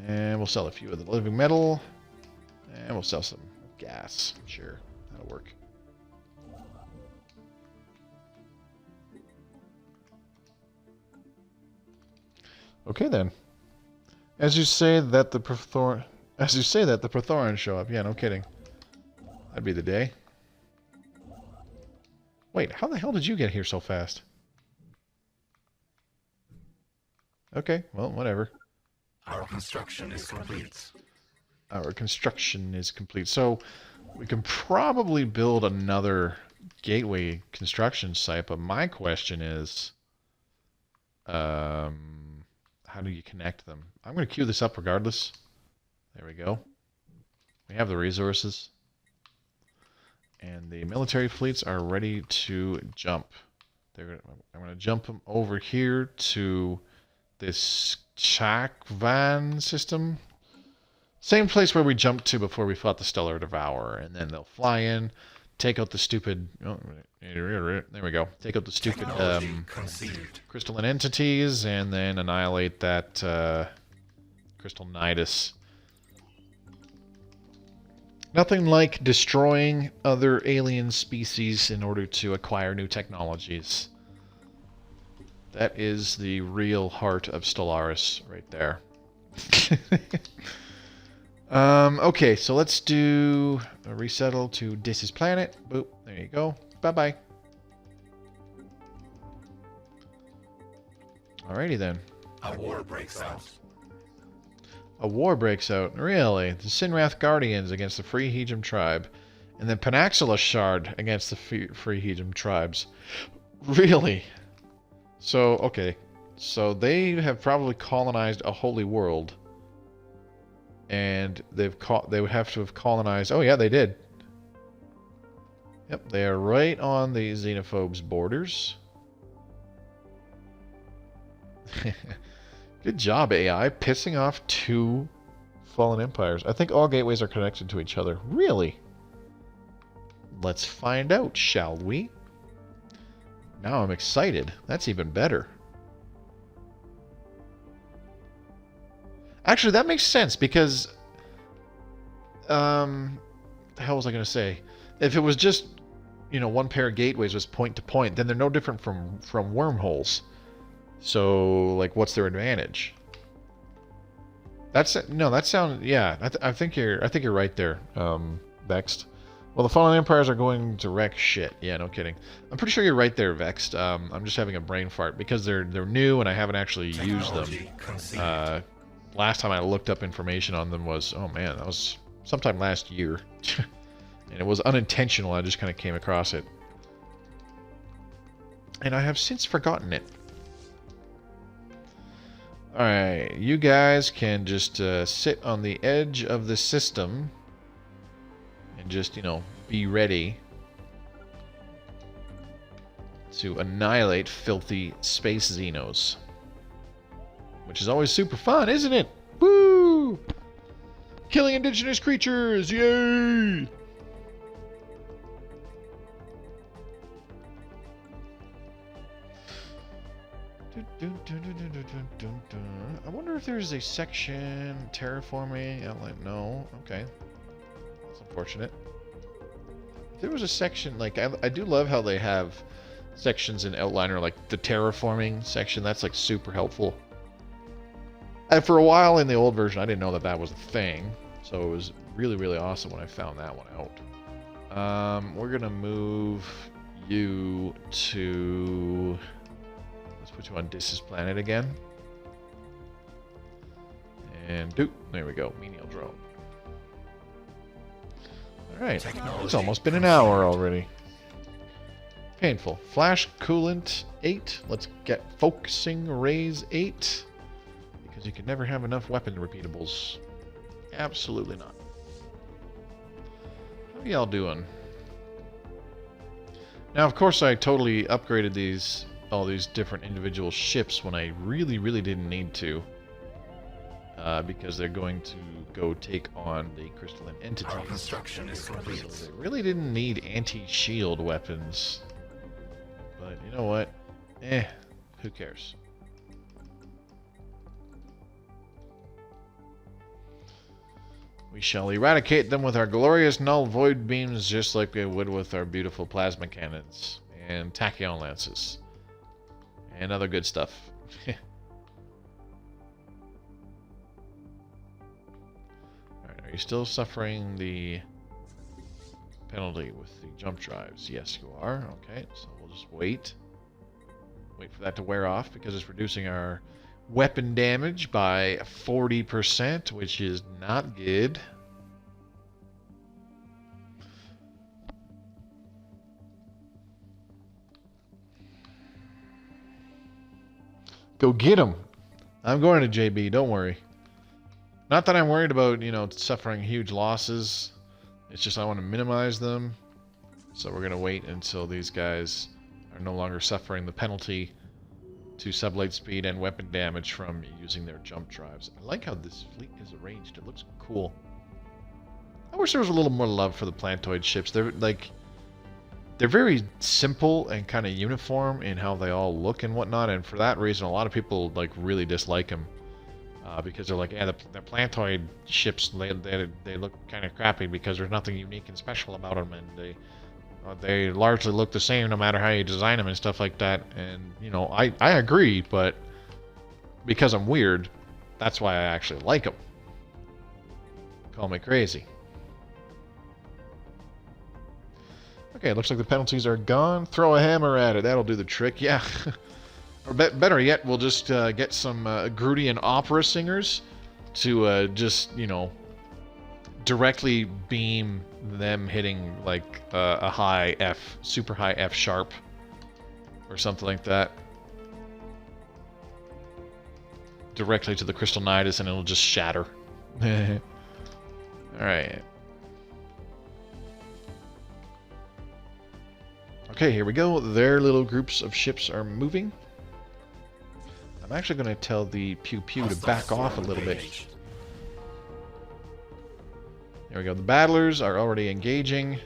Speaker 1: And we'll sell a few of the living metal. And we'll sell some gas. Sure, that'll work. Okay then. As you say that the Prothorans show up. Yeah, no kidding. That'd be the day. Wait, how the hell did you get here so fast? Okay, well, whatever.
Speaker 2: Our construction is complete.
Speaker 1: Our construction is complete. So, we can probably build another gateway construction site, but my question is, how do you connect them? I'm going to queue this up regardless. There we go. We have the resources. And the military fleets are ready to jump. I'm going to jump them over here to this Chakvan system. Same place where we jumped to before we fought the Stellar Devourer. And then they'll fly in, take out the stupid... Oh, there we go. Take out the stupid crystalline entities, and then annihilate that crystal nidus. Nothing like destroying other alien species in order to acquire new technologies. That is the real heart of Stellaris right there. Okay, so let's do a resettle to Dis's planet. Boop, there you go. Bye-bye. Alrighty then.
Speaker 2: A war breaks out.
Speaker 1: A war breaks out. Really? The Sinrath Guardians against the Free Hejim tribe. And then Panaxula Shard against the Free Hejim tribes. Really? So, okay. So they have probably colonized a holy world. And they would have to have colonized. Oh yeah, they did. Yep, they are right on the xenophobes' borders. Good job, AI, pissing off 2 fallen empires. I think all gateways are connected to each other. Really? Let's find out, shall we? Now I'm excited. That's even better. Actually, that makes sense because... the hell was I going to say? If it was just, you know, one pair of gateways was point to point, then they're no different from wormholes. So, like, what's their advantage? That's no. That sounds. Yeah, I think you're right there, Vexed. Well, the fallen empires are going to wreck shit. Yeah, no kidding. I'm pretty sure you're right there, Vexed. I'm just having a brain fart because they're new and I haven't actually used them. Last time I looked up information on them was, oh man, that was sometime last year, and it was unintentional. I just kind of came across it, and I have since forgotten it. Alright, you guys can just sit on the edge of the system and just, you know, be ready to annihilate filthy space xenos. Which is always super fun, isn't it? Woo! Killing indigenous creatures! Yay! I wonder if there's a section terraforming. No. Okay. That's unfortunate. If there was a section, like, I do love how they have sections in Outliner, like the terraforming section. That's, like, super helpful. And for a while in the old version, I didn't know that that was a thing. So it was really, really awesome when I found that one out. We're going to move you to... Let's put you on Dis's planet again. And there we go, menial drone. Alright, it's almost been an hour already. Painful. Flash coolant 8. Let's get focusing rays 8. Because you can never have enough weapon repeatables. Absolutely not. How y'all doing? Now, of course, I totally upgraded all these different individual ships when I really, really didn't need to. Because they're going to go take on the crystalline entities.
Speaker 2: Our construction is complete.
Speaker 1: So they really didn't need anti-shield weapons. But you know what? Who cares? We shall eradicate them with our glorious null void beams just like we would with our beautiful plasma cannons and tachyon lances. And other good stuff. Alright, are you still suffering the penalty with the jump drives? Yes, you are. Okay, so we'll just wait. Wait for that to wear off because it's reducing our weapon damage by 40%, which is not good. Go get him. I'm going to JB, don't worry. Not that I'm worried about, you know, suffering huge losses. It's just I want to minimize them. So we're going to wait until these guys are no longer suffering the penalty to sublight speed and weapon damage from using their jump drives. I like how this fleet is arranged. It looks cool. I wish there was a little more love for the plantoid ships. They're very simple and kind of uniform in how they all look and whatnot, and for that reason, a lot of people like really dislike them because they're like, yeah, the plantoid ships they look kind of crappy because there's nothing unique and special about them, and they largely look the same no matter how you design them and stuff like that. And you know, I agree, but because I'm weird, that's why I actually like them. Call me crazy. Okay, looks like the penalties are gone. Throw a hammer at it. That'll do the trick. Yeah. Or better yet, we'll just get some Grooti and opera singers to just, you know, directly beam them hitting like a high F, super high F sharp or something like that. Directly to the crystal nidus and it'll just shatter. Alright. Okay, here we go. Their little groups of ships are moving. I'm actually going to tell the Pew Pew to back off a little bit. There we go. The battlers are already engaging.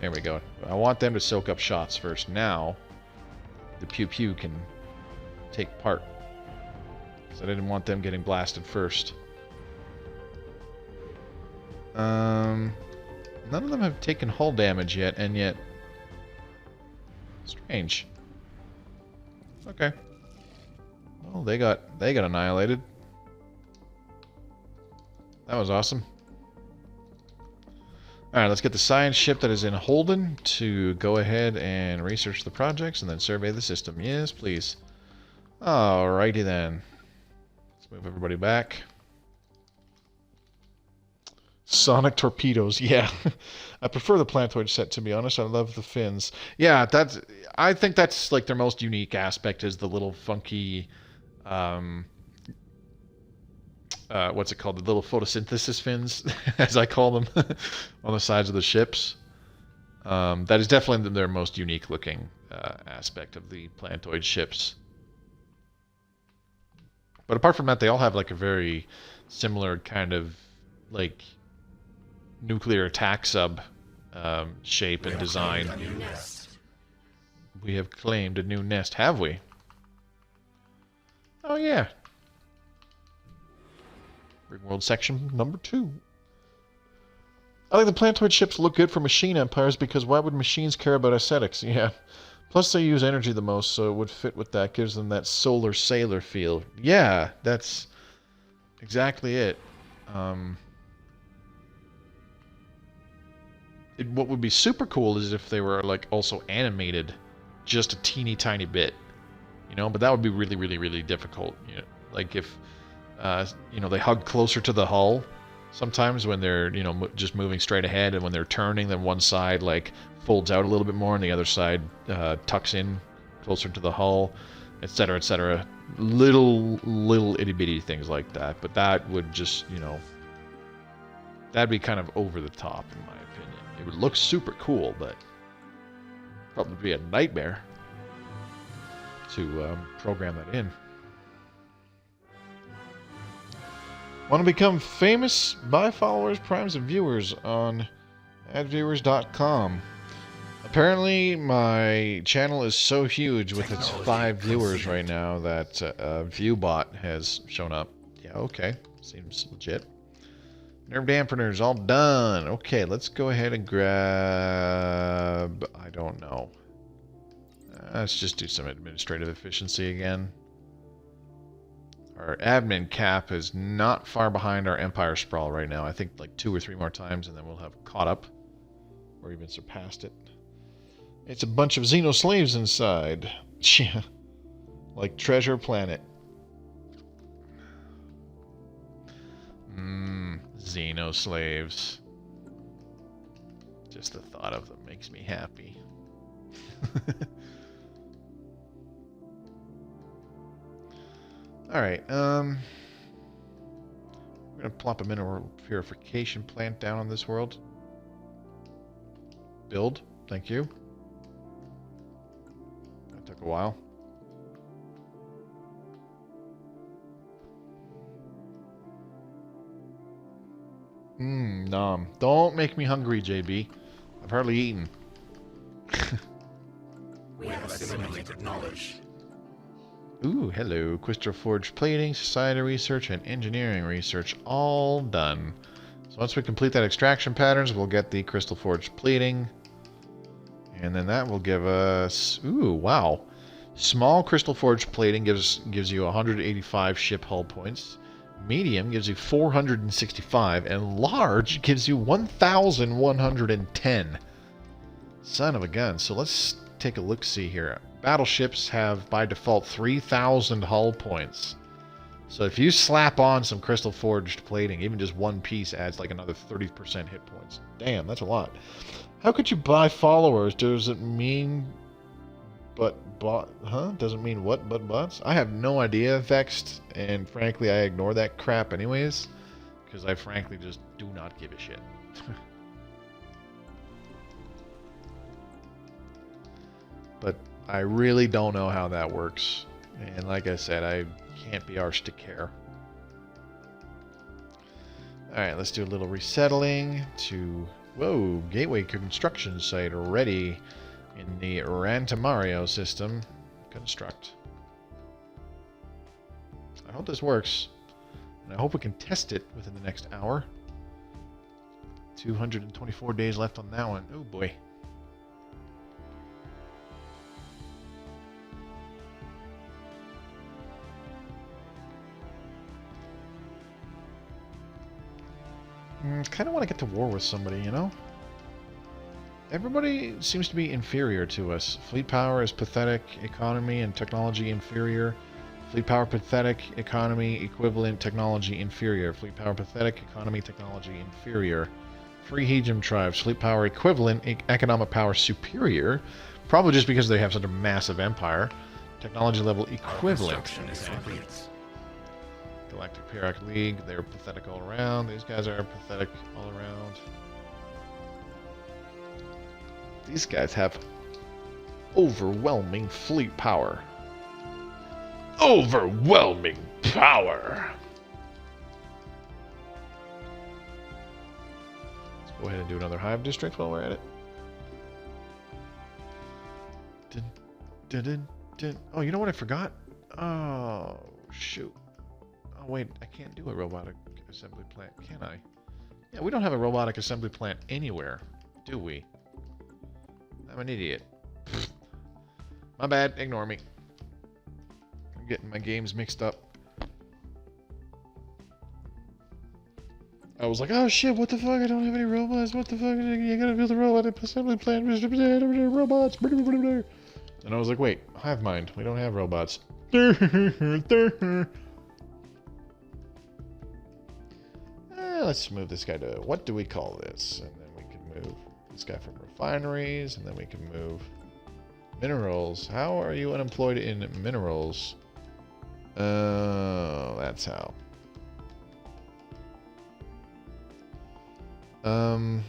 Speaker 1: There we go. I want them to soak up shots first. Now, the Pew Pew can take part. Because I didn't want them getting blasted first. None of them have taken hull damage yet, and yet... Strange. Okay. Well, they got annihilated. That was awesome. Alright, let's get the science ship that is in Holden to go ahead and research the projects and then survey the system. Yes, please. Alrighty then. Let's move everybody back. Sonic torpedoes, yeah. I prefer the plantoid set, to be honest. I love the fins. Yeah, I think that's like their most unique aspect is the little funky... what's it called? The little photosynthesis fins, as I call them, on the sides of the ships. That is definitely their most unique looking aspect of the plantoid ships. But apart from that, they all have like a very similar kind of like nuclear attack sub shape and design. We have claimed a new nest, have we? Oh yeah. Ringworld section number 2. I think the plantoid ships look good for machine empires because why would machines care about aesthetics? Yeah. Plus they use energy the most, so it would fit with that. Gives them that solar sailor feel. Yeah, that's exactly it. What would be super cool is if they were like also animated just a teeny tiny bit. You know, but that would be really, really, really difficult. You know, like if you know, they hug closer to the hull sometimes when they're, you know, just moving straight ahead, and when they're turning, then one side like folds out a little bit more and the other side tucks in closer to the hull, etc., etc. Little itty bitty things like that. But that would just, you know, that'd be kind of over the top in my opinion. It would look super cool, but probably be a nightmare to program that in. Want to become famous? Buy followers, primes, and viewers on adviewers.com. Apparently, my channel is so huge with its 5 viewers right now that ViewBot has shown up. Yeah, okay. Seems legit. Nerve dampeners all done. Okay, let's go ahead and grab... I don't know. Let's just do some administrative efficiency again. Our admin cap is not far behind our Empire Sprawl right now. I think like 2 or 3 more times and then we'll have caught up. Or even surpassed it. It's a bunch of Xeno slaves inside. Yeah. Like Treasure Planet. Xeno slaves. Just the thought of them makes me happy. Alright, we're gonna plop a mineral purification plant down on this world. Build, thank you. That took a while. Nom. Don't make me hungry, JB. I've hardly eaten.
Speaker 2: We have assimilated knowledge.
Speaker 1: Ooh, hello. Crystal Forge plating, society research, and engineering research all done. So once we complete that extraction patterns, we'll get the Crystal Forge plating. And then that will give us... Ooh, wow. Small Crystal Forge plating gives you 185 ship hull points. Medium gives you 465. And large gives you 1,110. Son of a gun. So let's take a look-see here. Battleships have, by default, 3,000 hull points. So if you slap on some Crystal Forged plating, even just one piece adds like another 30% hit points. Damn, that's a lot. How could you buy followers? Does it mean Doesn't mean what but buts? I have no idea, Vexed, and frankly I ignore that crap anyways, because I frankly just do not give a shit. But I really don't know how that works, and like I said, I can't be arsed to care. Alright, let's do a little resettling to... Whoa, gateway construction site ready in the Rantamario system. Construct. I hope this works. And I hope we can test it within the next hour. 224 days left on that one. Oh boy. Kind of want to get to war with somebody, you know? Everybody seems to be inferior to us. Fleet power is pathetic, economy and technology inferior. Fleet power pathetic, economy equivalent, technology inferior. Fleet power pathetic, economy, technology inferior. Free Hegium tribes, fleet power equivalent, economic power superior. Probably just because they have such a massive empire. Technology level equivalent. Galactic Pyrrhic League, they're pathetic all around. These guys are pathetic all around. These guys have overwhelming fleet power. Overwhelming power! Let's go ahead and do another Hive district while we're at it. Oh, you know what I forgot? Oh, shoot. Oh, wait, I can't do a robotic assembly plant, can I? Yeah, we don't have a robotic assembly plant anywhere, do we? I'm an idiot. My bad, ignore me. I'm getting my games mixed up. I was like, oh shit, what the fuck? I don't have any robots. What the fuck? You gotta build a robotic assembly plant. Robots. And I was like, wait, Hive mind. We don't have robots. Let's move this guy to, what do we call this? And then we can move this guy from refineries, and then we can move minerals. How are you unemployed in minerals? That's how.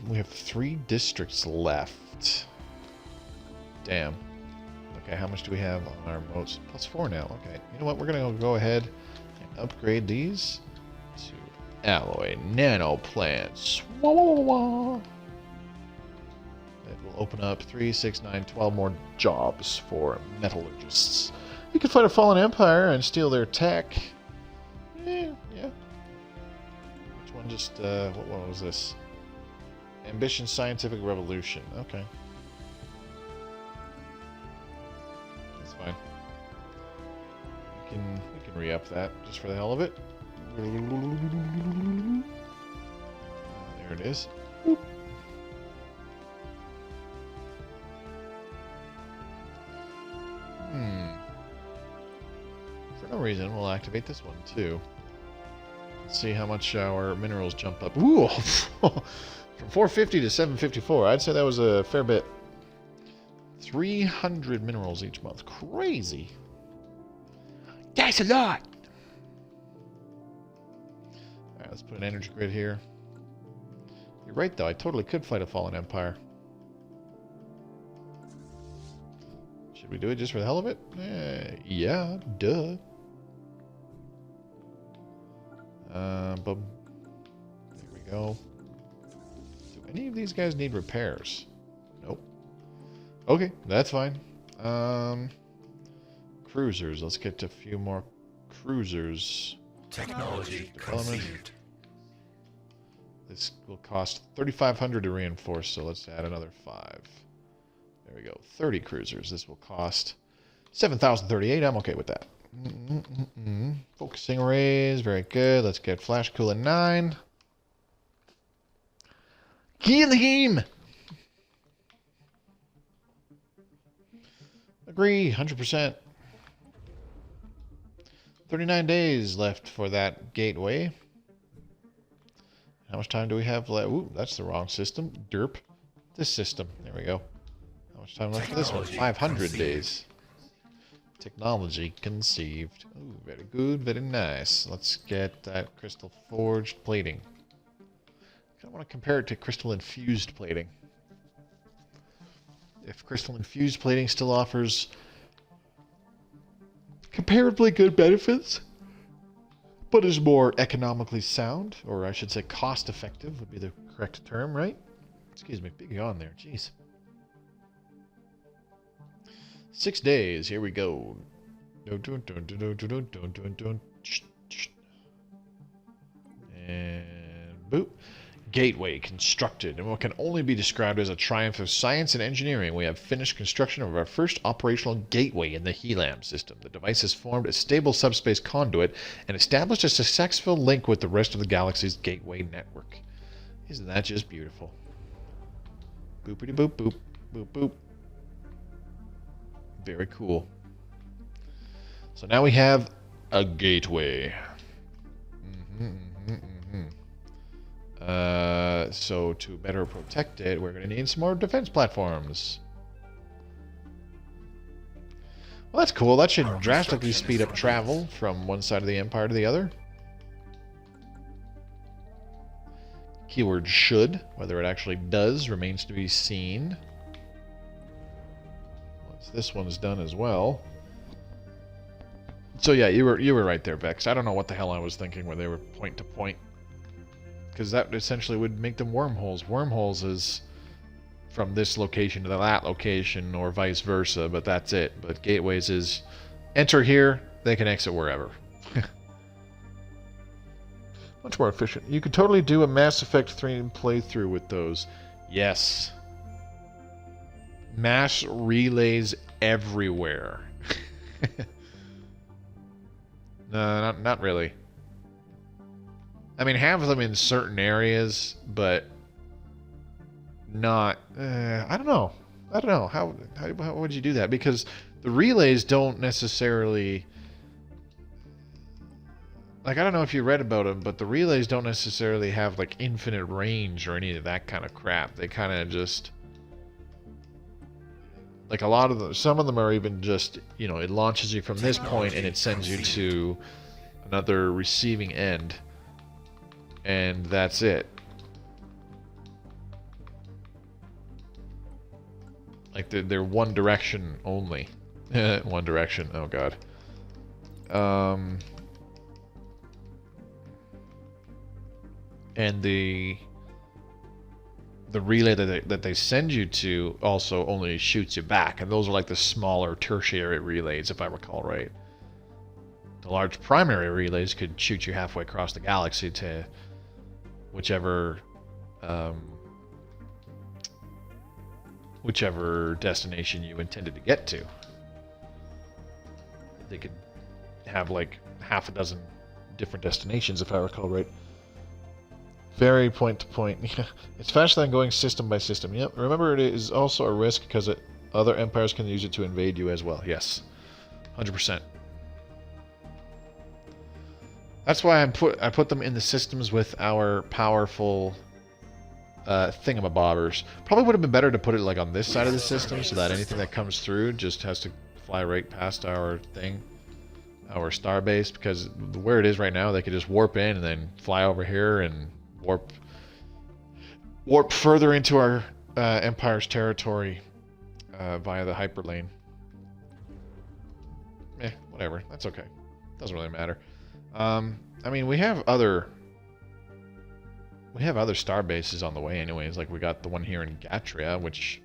Speaker 1: We have 3 districts left. Damn. Okay, how much do we have on our moats? +4 now. Okay, you know what? We're gonna go ahead and upgrade these to alloy nano plants. Wah, wah, wah, wah. It will open up 3, 6, 9, 12 more jobs for metallurgists. You can fight a fallen empire and steal their tech. Yeah. Which one just, what one was this? Ambition Scientific Revolution. Okay. That's fine. We can re-up that just for the hell of it. There it is. Boop. For no reason, we'll activate this one too. Let's see how much our minerals jump up. Ooh! From 450 to 754. I'd say that was a fair bit. 300 minerals each month. Crazy. That's a lot! Alright, let's put an energy grid here. You're right, though. I totally could fight a fallen empire. Should we do it just for the hell of it? Yeah, duh. Boom. There we go. Do any of these guys need repairs? Nope. Okay, that's fine. Cruisers. Let's get to a few more cruisers.
Speaker 2: Technology conceived.
Speaker 1: This will cost 3,500 to reinforce, so let's add another 5. There we go. 30 cruisers. This will cost 7,038. I'm okay with that. Focusing arrays. Very good. Let's get Flash Coolant 9. Kill him! Agree. 100%. 39 days left for that gateway. How much time do we have left? Ooh, that's the wrong system. Derp. This system. There we go. How much time left for this one? 500 days. Technology conceived. Ooh, very good, very nice. Let's get that crystal forged plating. I want to compare it to crystal infused plating. If crystal infused plating still offers comparably good benefits, but is more economically sound, or I should say cost effective would be the correct term, right? Excuse me, big yawn there, jeez. 6 days, here we go. And boop. Gateway constructed, and what can only be described as a triumph of science and engineering. We have finished construction of our first operational gateway in the Helam system. The device has formed a stable subspace conduit and established a successful link with the rest of the galaxy's gateway network. Isn't that just beautiful? Boopity boop boop. Boop boop. Very cool. So now we have a gateway. So to better protect it, we're going to need some more defense platforms. Well, that's cool. That should drastically speed up travel from one side of the Empire to the other. Keyword should. Whether it actually does remains to be seen. Once this one's done as well. So yeah, you were right there, Vex. I don't know what the hell I was thinking when they were point to point. Because that essentially would make them wormholes. Wormholes is from this location to that location, or vice versa, but that's it. But gateways is enter here, they can exit wherever. Much more efficient. You could totally do a Mass Effect 3 playthrough with those. Yes. Mass relays everywhere. No, not really. I mean, have them in certain areas, but not... I don't know. How would you do that? Because the relays don't necessarily... Like, I don't know if you read about them, but the relays don't necessarily have, like, infinite range or any of that kind of crap. They kind of just... Like, a lot of them... Some of them are even just, you know, it launches you from this point and it sends you to another receiving end. And that's it. Like, they're one direction only. One direction, oh god. And the relay that they send you to also only shoots you back. And those are like the smaller tertiary relays, if I recall right. The large primary relays could shoot you halfway across the galaxy to whichever destination you intended to get to. They could have like half a dozen different destinations, if I recall right. Very point to point. It's faster than going system by system. Yep. Remember, it is also a risk because other empires can use it to invade you as well. Yes, 100%. That's why I put them in the systems with our powerful thingamabobbers. Probably would have been better to put it like on this side of the system so that anything that comes through just has to fly right past our thing, our starbase, because where it is right now, they could just warp in and then fly over here and warp further into our Empire's territory via the hyperlane. Whatever. That's okay. Doesn't really matter. I mean, we have other star bases on the way anyways. Like, we got the one here in Gatria, which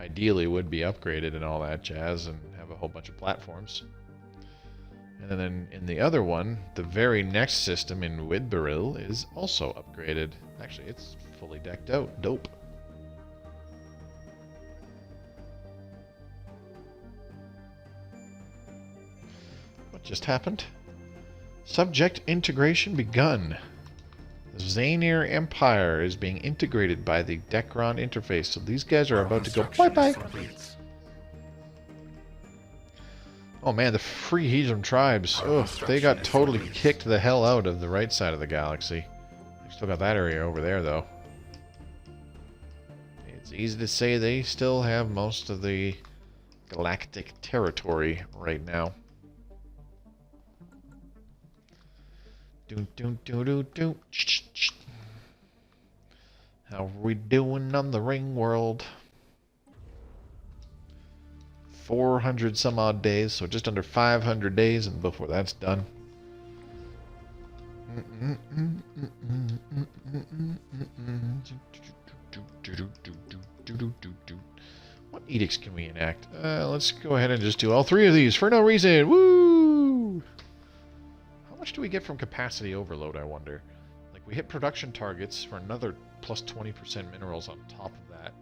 Speaker 1: ideally would be upgraded and all that jazz and have a whole bunch of platforms. And then in the other one, the very next system in Widberil is also upgraded. Actually, it's fully decked out. Dope. What just happened? Subject integration begun. The Xanir Empire is being integrated by the Dekron interface, so these guys are about to go bye-bye. Oh man, the Free Hedron tribes. Ugh, they got totally kicked the hell out of the right side of the galaxy. They still got that area over there, though. It's easy to say they still have most of the galactic territory right now. How are we doing on the Ringworld? 400 some odd days, so just under 500 days, and before that's done. What edicts can we enact? Let's go ahead and just do all three of these for no reason. Woo! How much do we get from capacity overload, I wonder? Like, we hit production targets for another plus 20% minerals on top of that.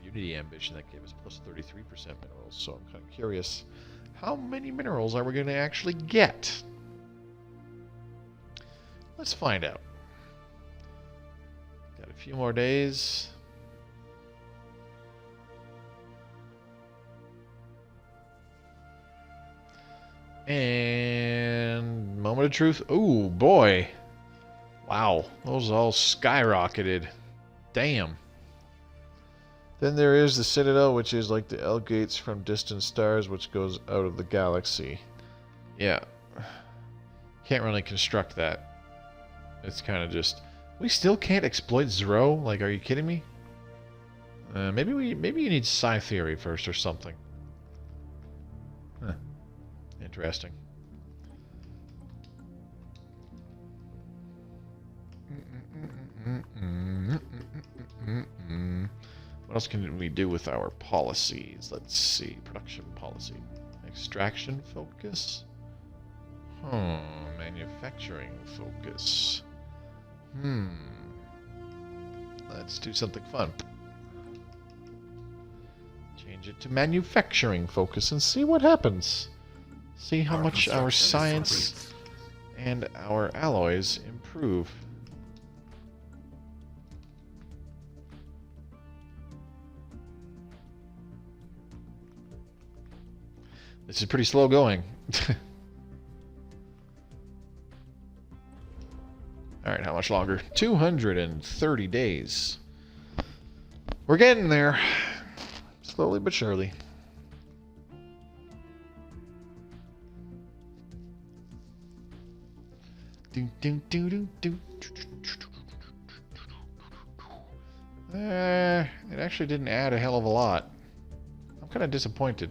Speaker 1: Unity ambition, that gave us plus 33% minerals, so I'm kind of curious. How many minerals are we going to actually get? Let's find out. Got a few more days. And moment of truth. Oh boy. Wow. Those all skyrocketed. Damn. Then there is the Citadel, which is like the L gates from distant stars, which goes out of the galaxy. Yeah. Can't really construct that. It's kind of just... We still can't exploit Zero? Like, are you kidding me? Maybe you need Psi Theory first or something. Huh. Interesting. What else can we do with our policies? Let's see. Production policy. Extraction focus? Manufacturing focus. Let's do something fun. Change it to manufacturing focus and see what happens. See how much our science and our alloys improve. This is pretty slow going. Alright, how much longer? 230 days. We're getting there. Slowly but surely. It actually didn't add a hell of a lot. I'm kind of disappointed.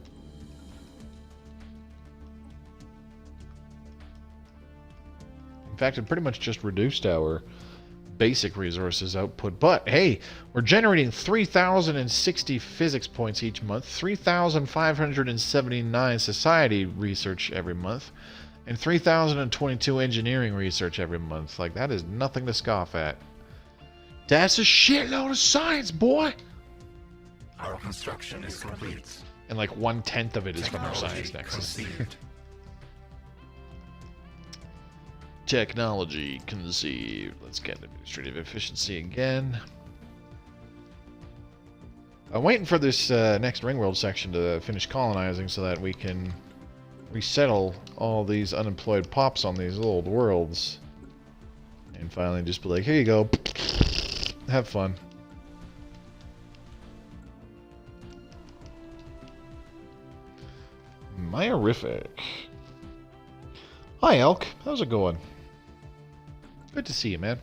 Speaker 1: In fact, it pretty much just reduced our basic resources output. But hey, we're generating 3,060 physics points each month, 3,579 society research every month, and 3,022 engineering research every month. Like, that is nothing to scoff at. That's a shitload of science, boy!
Speaker 2: Our construction is complete.
Speaker 1: And like 1/10 of it is from our science nexus. Technology conceived. Let's get administrative efficiency again. I'm waiting for this next Ringworld section to finish colonizing so that we can resettle all these unemployed pops on these old worlds. And finally just be like, here you go. Have fun. Myorific. Hi, Elk. How's it going? Good to see you, man.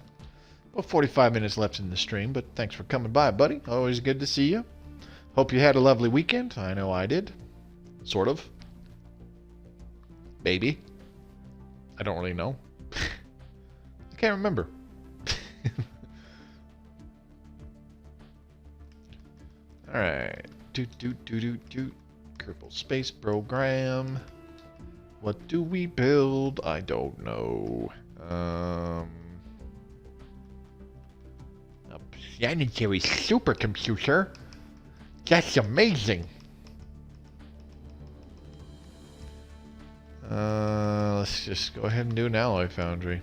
Speaker 1: About 45 minutes left in the stream, but thanks for coming by, buddy. Always good to see you. Hope you had a lovely weekend. I know I did. Sort of. Maybe. I don't really know. I can't remember. Alright. Kerbal Space Program. What do we build? I don't know. A planetary supercomputer? That's amazing. Let's just go ahead and do an alloy foundry.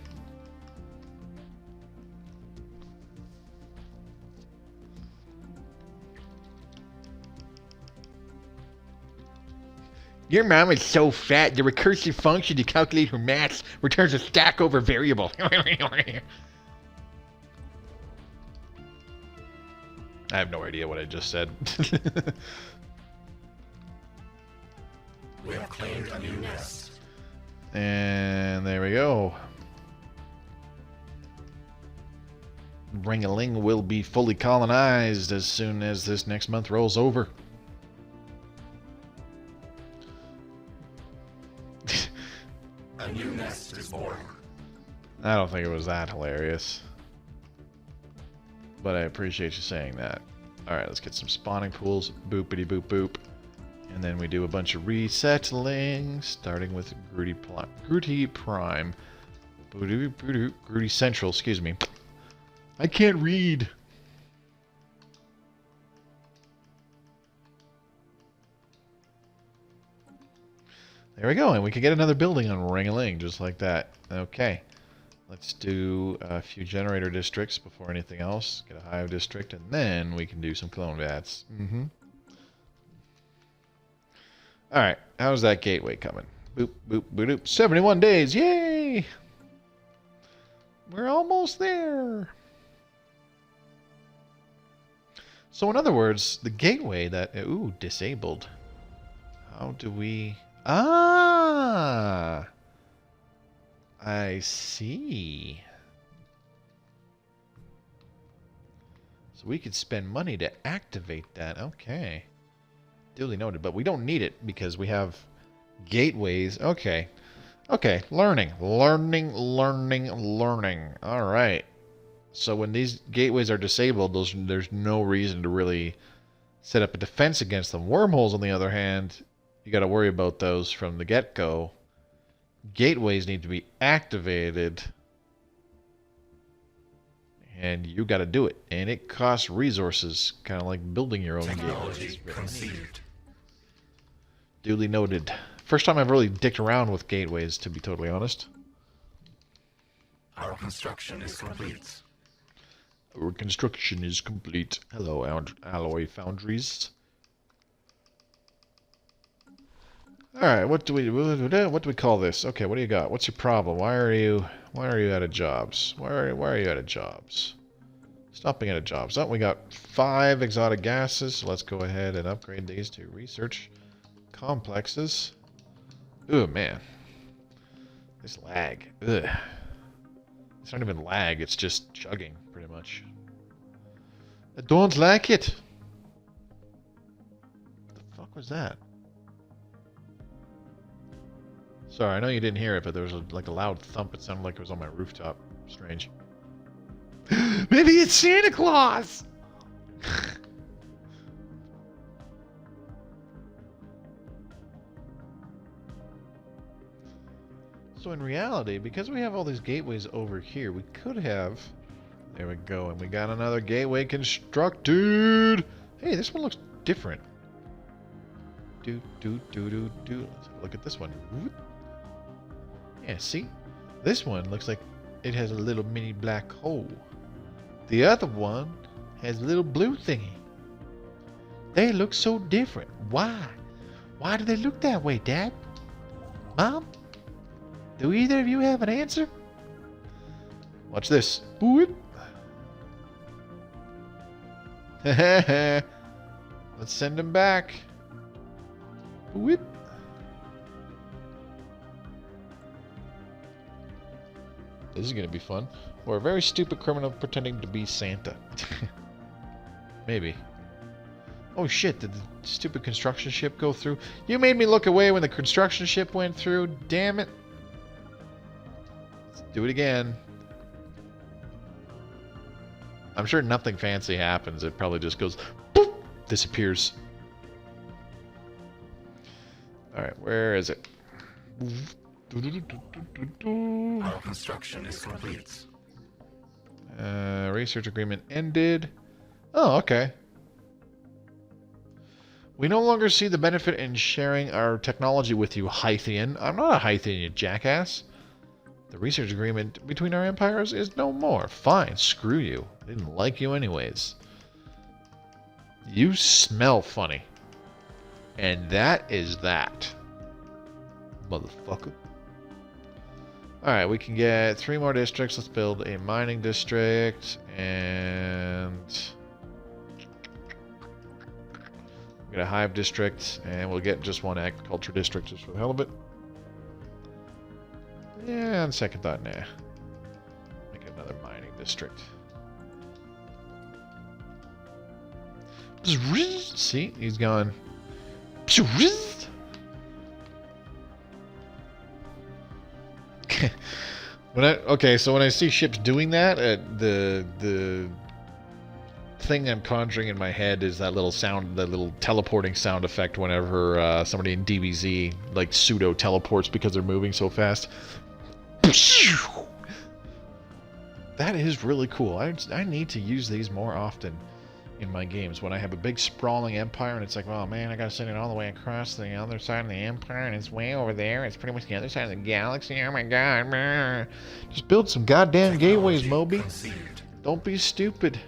Speaker 1: Your mom is so fat, the recursive function to calculate her mass returns a stack over variable. I have no idea what I just said.
Speaker 2: We have claimed a new nest.
Speaker 1: And there we go. Ring-a-ling will be fully colonized as soon as this next month rolls over.
Speaker 2: A new nest is born.
Speaker 1: I don't think it was that hilarious. But I appreciate you saying that. Alright, let's get some spawning pools. Boopity boop boop. And then we do a bunch of resettling, starting with Grooti Prime. Grooti Central, excuse me. I can't read. There we go, and we can get another building on Ring-a-ling, just like that. Okay. Let's do a few generator districts before anything else. Get a hive district, and then we can do some clone vats. Alright, how's that gateway coming? Boop, boop, boop, boop. 71 days, yay! We're almost there. So in other words, the gateway that... Ooh, disabled. How do we... Ah! I see. So we could spend money to activate that. Okay. Duly noted. But we don't need it because we have gateways. Okay. Okay. Learning. Learning. All right. So when these gateways are disabled, there's no reason to really set up a defense against them. Wormholes, on the other hand, you got to worry about those from the get-go. Gateways need to be activated, and you got to do it, and it costs resources, kind of like building your own gateways.
Speaker 2: Conceived.
Speaker 1: Duly noted. First time I've really dicked around with gateways, to be totally honest.
Speaker 2: Our construction is complete.
Speaker 1: Our construction is complete. Hello, alloy foundries. Alright, what do we call this? Okay, what do you got? What's your problem? Why are you out of jobs? Why are you out of jobs? Stop being out of jobs. Oh, we got 5 exotic gases, so let's go ahead and upgrade these to research complexes. Ooh, man. This lag. Ugh. It's not even lag, it's just chugging, pretty much. I don't like it! What the fuck was that? Sorry, I know you didn't hear it, but there was like a loud thump. It sounded like it was on my rooftop. Strange. Maybe it's Santa Claus! So in reality, because we have all these gateways over here, we could have... There we go, and we got another gateway constructed! Hey, this one looks different. Let's have a look at this one. Yeah, see? This one looks like it has a little mini black hole. The other one has a little blue thingy. They look so different. Why? Why do they look that way, Dad? Mom? Do either of you have an answer? Watch this. Boop. Let's send him back. Boop. This is going to be fun. Or a very stupid criminal pretending to be Santa. Maybe. Oh shit, did the stupid construction ship go through? You made me look away when the construction ship went through. Damn it. Let's do it again. I'm sure nothing fancy happens. It probably just goes... Boop, disappears. Alright, where is it?
Speaker 2: Our construction is complete.
Speaker 1: Research agreement ended. Oh, okay. We no longer see the benefit in sharing our technology with you, Hythian. I'm not a Hythian, you jackass. The research agreement between our empires is no more. Fine, screw you. I didn't like you anyways. You smell funny. And that is that. Motherfucker. Alright, we can get 3 more districts. Let's build a mining district. And... We'll get a Hive district, and we'll get just one agriculture district just for the hell of it. Yeah, on second thought, nah. Make another mining district. See, he's gone. So when I see ships doing that, the thing I'm conjuring in my head is that little sound, that little teleporting sound effect whenever somebody in DBZ like pseudo teleports because they're moving so fast. That is really cool. I need to use these more often in my games when I have a big sprawling empire and it's like, oh man, I gotta send it all the way across the other side of the empire and it's way over there. It's pretty much the other side of the galaxy. Oh my god, man. Just build some goddamn gateways, Moby. Don't be stupid.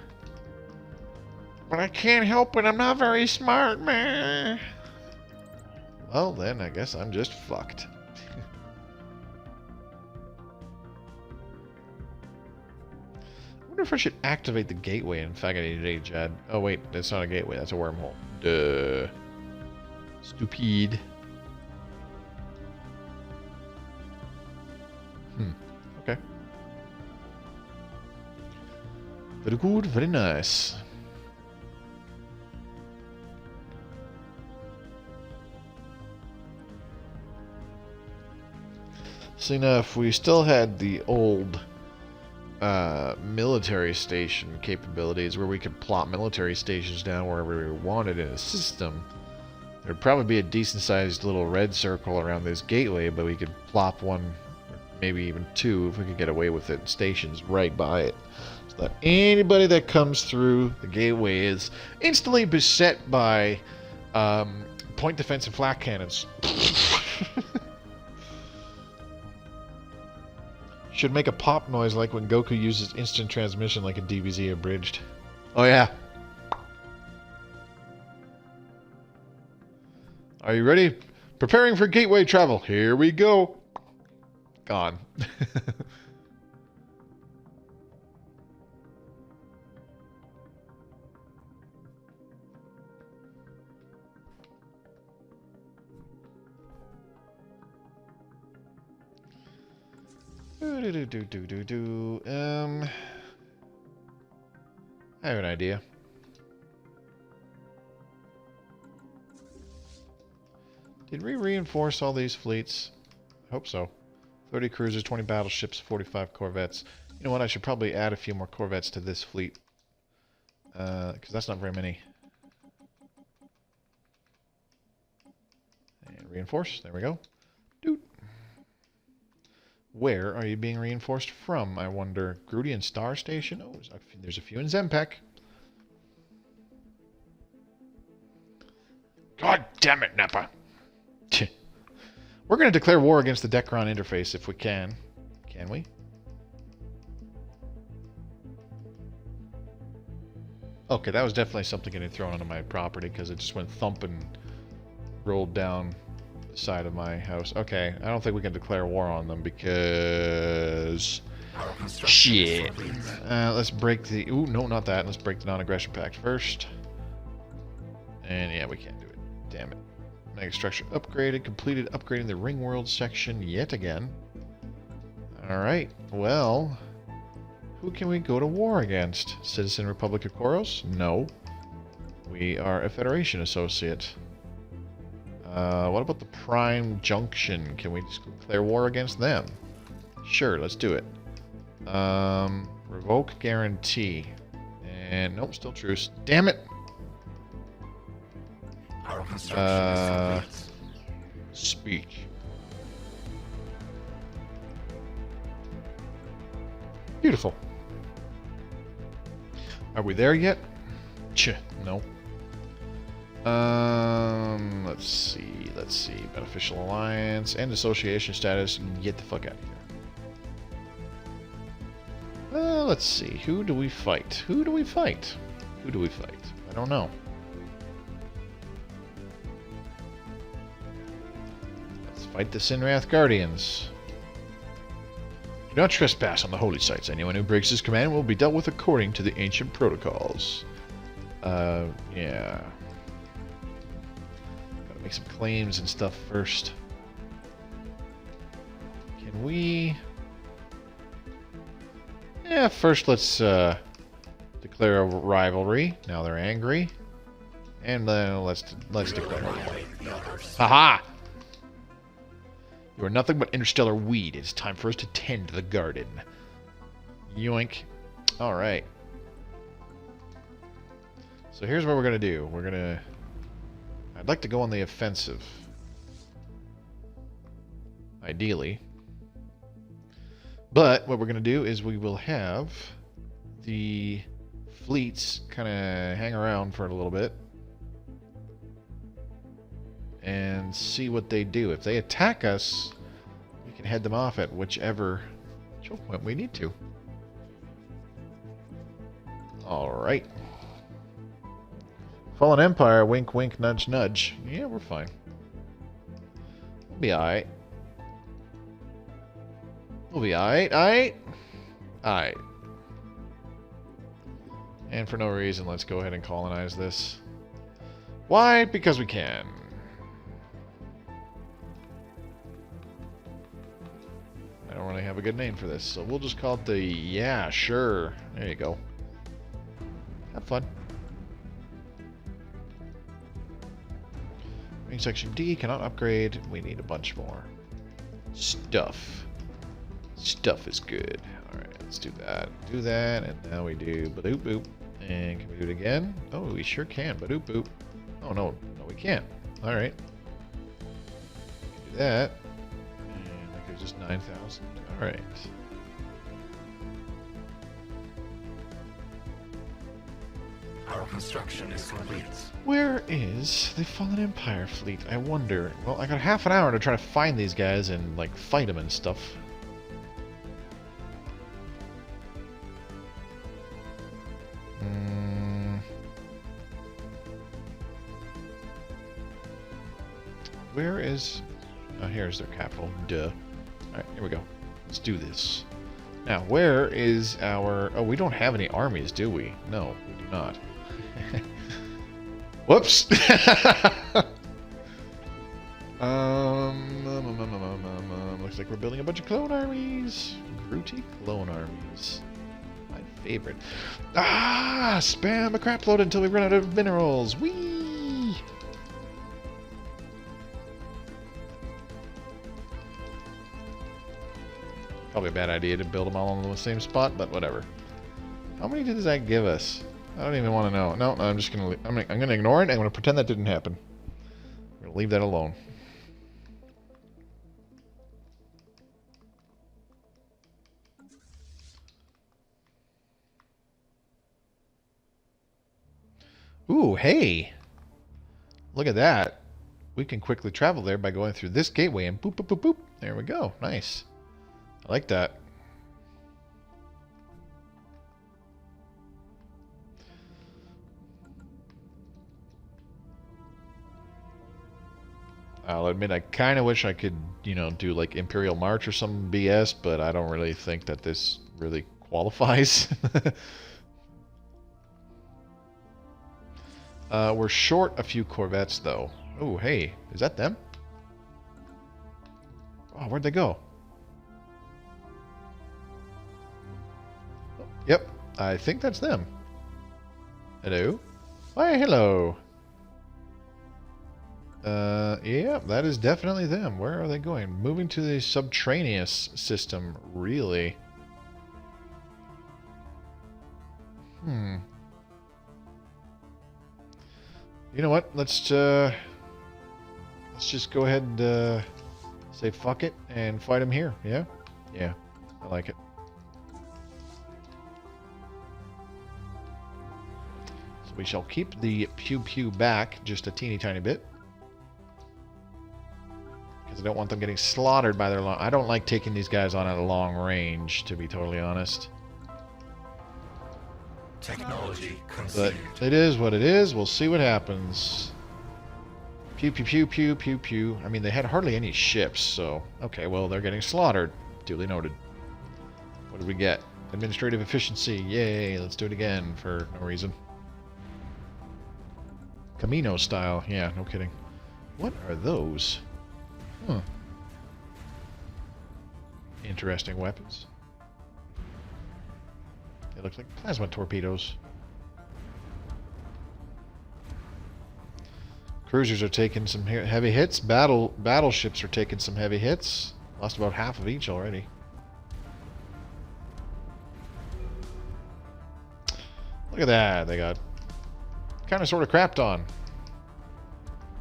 Speaker 1: But I can't help it. I'm not very smart, man. Well, then I guess I'm just fucked. I wonder if I should activate the gateway in Fagot Jad. Oh wait, that's not a gateway, that's a wormhole. Duh. Stupid. Okay. Very good, very nice. See, now if we still had the old military station capabilities where we could plop military stations down wherever we wanted in a system, there'd probably be a decent sized little red circle around this gateway, but we could plop one, or maybe even two if we could get away with it, stations right by it, so that anybody that comes through the gateway is instantly beset by point defensive flak cannons. Should make a pop noise like when Goku uses instant transmission like a DBZ abridged. Oh yeah. Are you ready? Preparing for gateway travel. Here we go. Gone. I have an idea. Did we reinforce all these fleets? I hope so. 30 cruisers, 20 battleships, 45 corvettes. You know what? I should probably add a few more corvettes to this fleet. Because that's not very many. And reinforce. There we go. Doot. Where are you being reinforced from, I wonder? Grooti and Star Station? Oh, there's a few in Zempek. God damn it, Nappa. We're going to declare war against the Dekron interface if we can. Can we? Okay, that was definitely something getting thrown onto my property because it just went thump and rolled down the side of my house. Okay, I don't think we can declare war on them because... Shit. Let's break the... Ooh, no, not that. Let's break the non-aggression pact first. And yeah, we can't do it. Damn it. Mega structure upgraded. Completed upgrading the Ringworld section yet again. Alright, well... Who can we go to war against? Citizen Republic of Koros? No. We are a Federation associate. What about the Prime Junction? Can we just declare war against them? Sure, let's do it. Revoke guarantee. And nope, still truce. Damn it! Speech. Beautiful. Are we there yet? No. Let's see. Beneficial alliance and association status. Get the fuck out of here. Let's see. Who do we fight? I don't know. Let's fight the Sinrath Guardians. Do not trespass on the holy sites. Anyone who breaks this command will be dealt with according to the ancient protocols. Yeah. Make some claims and stuff first. Can we... Yeah, first let's declare a rivalry. Now they're angry. And then let's declare. Haha! You are nothing but interstellar weed. It's time for us to tend the garden. Yoink. Alright. So here's what we're going to do. We're going to... I'd like to go on the offensive. Ideally. But what we're going to do is we will have the fleets kind of hang around for a little bit. And see what they do. If they attack us, we can head them off at whichever choke point we need to. Alright. Fallen Empire, wink wink, nudge nudge. Yeah, we're fine. We'll be alright. We'll be alright, alright? Alright. And for no reason, let's go ahead and colonize this. Why? Because we can. I don't really have a good name for this, so we'll just call it the... Yeah, sure. There you go. Have fun. Ring section D cannot upgrade. We need a bunch more. Stuff. Stuff is good. Alright, let's do that. Do that, and now we do badoop boop. And can we do it again? Oh, we sure can. Badoop boop. Oh, no. No, we can't. Alright. Do that. And that gives us 9,000. Alright.
Speaker 2: Our construction is complete.
Speaker 1: Where is the Fallen Empire fleet? I wonder. Well, I got half an hour to try to find these guys and, like, fight them and stuff. Where is... Oh, here's their capital. Duh. Alright, here we go. Let's do this. Now, where is our... Oh, we don't have any armies, do we? No, we do not. Whoops! Looks like we're building a bunch of clone armies. Grooti clone armies. My favorite. Ah! Spam a crap load until we run out of minerals. Whee! Probably a bad idea to build them all in the same spot, but whatever. How many does that give us? I don't even want to know. No, I'm just gonna. I'm gonna ignore it. I'm gonna pretend that didn't happen. I'm gonna leave that alone. Ooh, hey! Look at that. We can quickly travel there by going through this gateway and boop, boop, boop, boop. There we go. Nice. I like that. I'll admit I kind of wish I could, you know, do like Imperial March or some BS, but I don't really think that this really qualifies. We're short a few Corvettes, though. Oh, hey, is that them? Oh, where'd they go? Yep, I think that's them. Hello? Why, hello. Yeah, that is definitely them. Where are they going? Moving to the subterraneous system, really? You know what? Let's just go ahead and say fuck it and fight them here. Yeah? Yeah, I like it. So we shall keep the pew pew back just a teeny tiny bit. I don't want them getting slaughtered by their long... I don't like taking these guys on at a long range, to be totally honest.
Speaker 2: Technology
Speaker 1: But
Speaker 2: conceived.
Speaker 1: it is what it is. We'll see what happens. Pew, pew, pew, pew, pew, pew. I mean, they had hardly any ships, so... Okay, well, they're getting slaughtered. Duly noted. What did we get? Administrative efficiency. Yay, let's do it again for no reason. Camino style. Yeah, no kidding. What are those? Huh. Interesting weapons. They look like plasma torpedoes. Cruisers are taking some heavy hits. Battleships are taking some heavy hits. Lost about half of each already. Look at that. They got kind of sort of crapped on.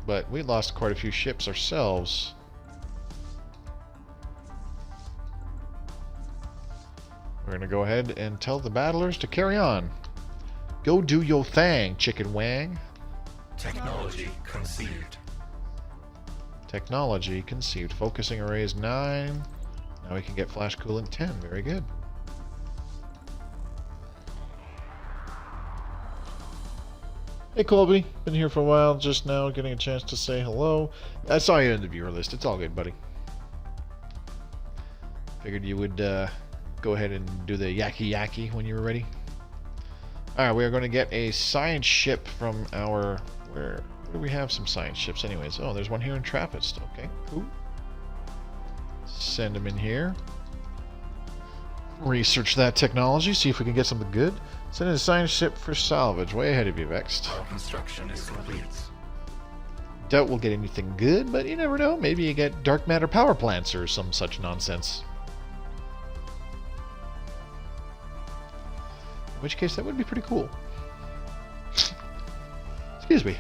Speaker 1: But we lost quite a few ships ourselves. We're going to go ahead and tell the battlers to carry on. Go do your thing, chicken wang.
Speaker 2: Technology conceived.
Speaker 1: Technology conceived. Focusing arrays 9. Now we can get flash coolant 10. Very good. Hey Colby, been here for a while, just now getting a chance to say hello. I saw you in the viewer list. It's all good, buddy. Figured you would go ahead and do the yakky yakky when you were ready. Alright, we are going to get a science ship from our... Where do we have some science ships anyways? Oh, there's one here in Trappist. Okay, cool. Send them in here. Research that technology, see if we can get something good. Send in a science ship for salvage. Way ahead of you, Vexed.
Speaker 2: Our construction is complete.
Speaker 1: Doubt we'll get anything good, but you never know. Maybe you get dark matter power plants or some such nonsense. In which case, that would be pretty cool. Excuse me.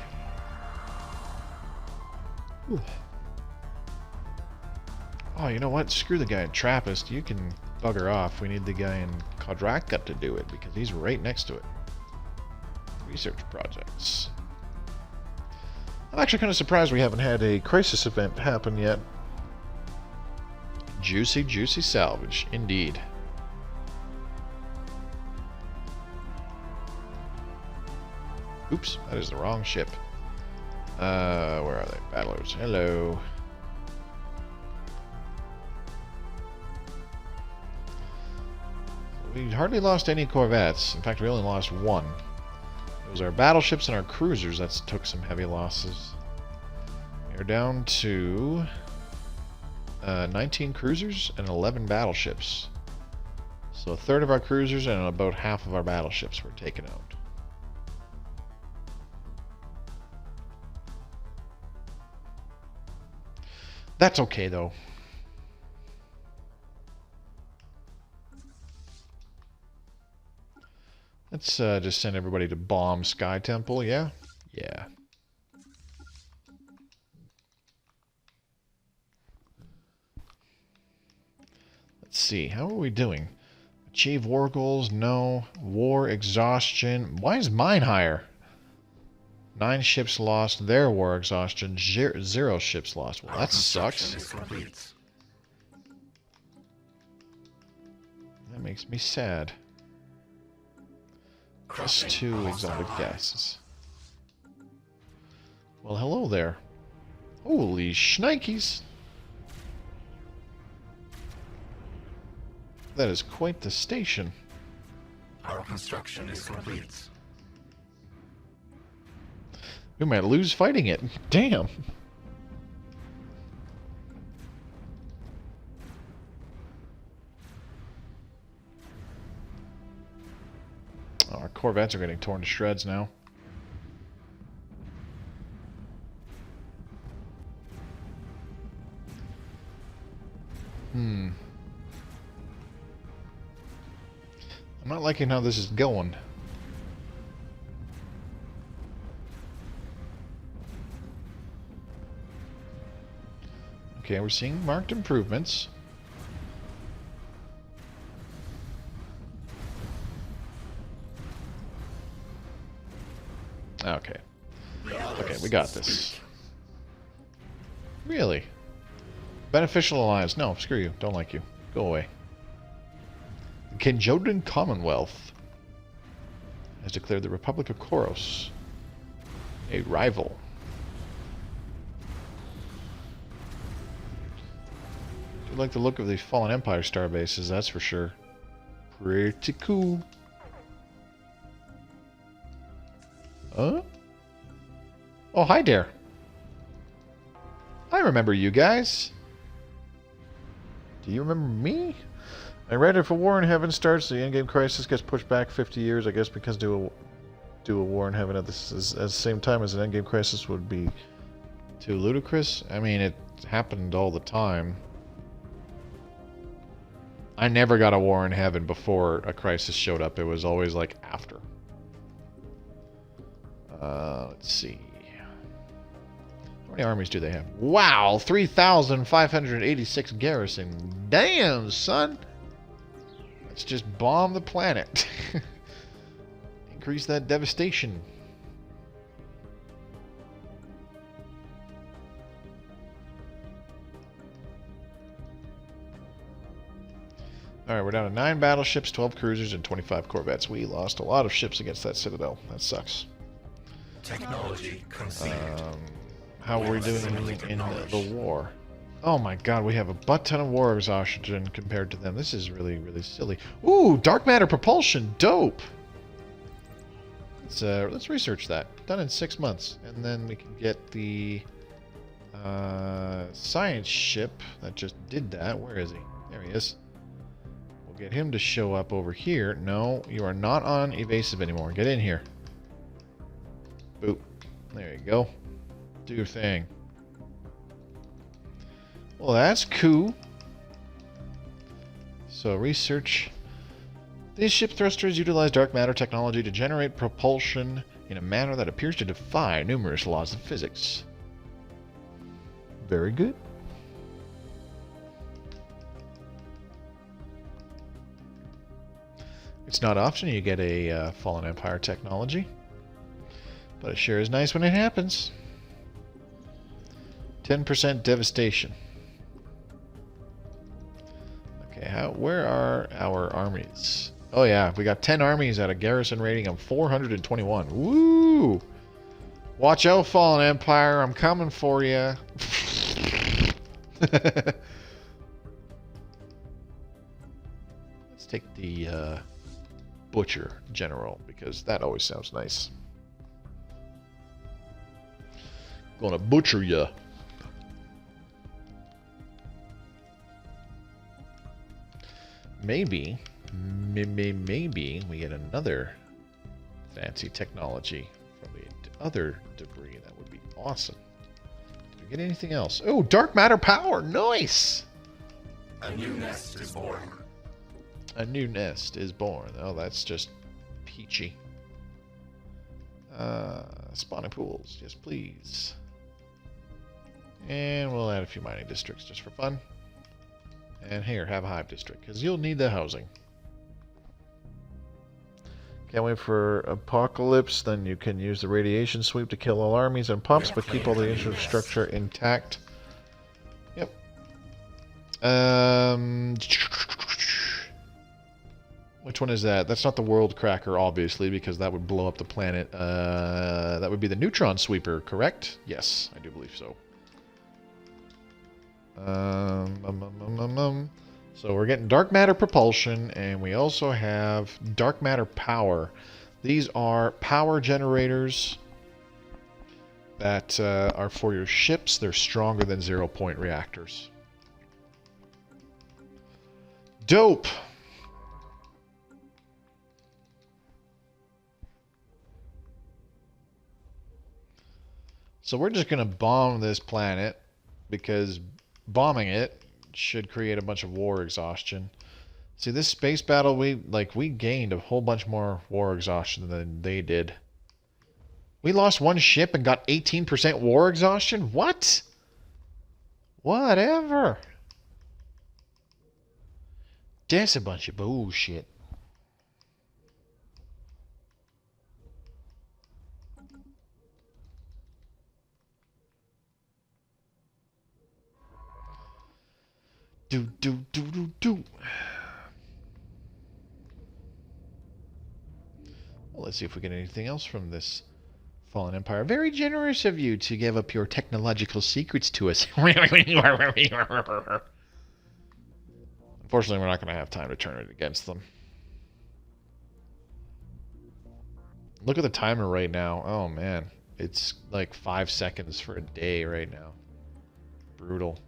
Speaker 1: Ooh. Oh, you know what? Screw the guy in Trappist. You can bugger off. We need the guy in Quadraca to do it because he's right next to it. Research projects. I'm actually kind of surprised we haven't had a crisis event happen yet. Juicy, juicy salvage, indeed. Oops, that is the wrong ship. Where are they? Battlers. Hello. We hardly lost any corvettes. In fact, we only lost one. It was our battleships and our cruisers that took some heavy losses. We're down to 19 cruisers and 11 battleships. So a third of our cruisers and about half of our battleships were taken out. That's okay, though. Let's just send everybody to bomb Sky Temple, yeah? Yeah. Let's see, how are we doing? Achieve war goals? No. War exhaustion. Why is mine higher? 9 ships lost, their war exhaustion, 0 ships lost. Well, that sucks. That makes me sad. Plus 2 exotic gases. Well, hello there. Holy shnikes! That is quite the station.
Speaker 2: Our construction is complete.
Speaker 1: We might lose fighting it. Damn. Oh, our corvettes are getting torn to shreds now. I'm not liking how this is going. Okay, we're seeing marked improvements. Okay. Okay, we got this. Really? Beneficial alliance. No, screw you. Don't like you. Go away. The Kenjodan Commonwealth has declared the Republic of Koros a rival. I do like the look of the Fallen Empire star bases, that's for sure. Pretty cool. Huh? Oh, hi there. I remember you guys. Do you remember me? I read if a war in heaven starts, the endgame crisis gets pushed back 50 years. I guess because do a war in heaven at the same time as an endgame crisis would be too ludicrous. I mean, it happened all the time. I never got a war in heaven before a crisis showed up. It was always like after. Let's see. How many armies do they have? Wow, 3,586 garrison. Damn, son. Let's just bomb the planet. Increase that devastation. Alright, we're down to 9 battleships, 12 cruisers, and 25 corvettes. We lost a lot of ships against that citadel. That sucks.
Speaker 2: Technology conceived.
Speaker 1: How are we doing in the war? Oh my god, we have a butt ton of war exhaustion compared to them. This is really, really silly. Ooh, dark matter propulsion. Dope! Let's research that. Done in 6 months. And then we can get the science ship that just did that. Where is he? There he is. We'll get him to show up over here. No, you are not on evasive anymore. Get in here. Boop. There you go. Do your thing. Well, that's cool. So, research. These ship thrusters utilize dark matter technology to generate propulsion in a manner that appears to defy numerous laws of physics. Very good. It's not often you get a Fallen Empire technology, but it sure is nice when it happens. 10% devastation. Okay, where are our armies? Oh yeah, we got 10 armies at a garrison rating of 421. Woo! Watch out, Fallen Empire, I'm coming for you. Let's take the Butcher General, because that always sounds nice. Gonna butcher ya. Maybe we get another fancy technology from the other debris. That would be awesome. Did we get anything else? Oh, dark matter power. Nice.
Speaker 2: A new nest is born.
Speaker 1: A new nest is born. Oh, that's just peachy. Spawning pools. Yes, please. And we'll add a few mining districts just for fun. And here, have a hive district, because you'll need the housing. Can't wait for apocalypse, then you can use the radiation sweep to kill all armies and pumps, but keep all the infrastructure intact. Yep. Which one is that? That's not the world cracker, obviously, because that would blow up the planet. That would be the neutron sweeper, correct? Yes, I do believe so. So we're getting dark matter propulsion, and we also have dark matter power. These are power generators that are for your ships. They're stronger than 0-point reactors. Dope! So we're just going to bomb this planet, because bombing it should create a bunch of war exhaustion. See, this space battle, we gained a whole bunch more war exhaustion than they did. We lost one ship and got 18% war exhaustion? What? Whatever. That's a bunch of bullshit. Do. Well, let's see if we get anything else from this Fallen Empire. Very generous of you to give up your technological secrets to us. Unfortunately, we're not going to have time to turn it against them. Look at the timer right now. Oh, man. It's like 5 seconds for a day right now. brutal.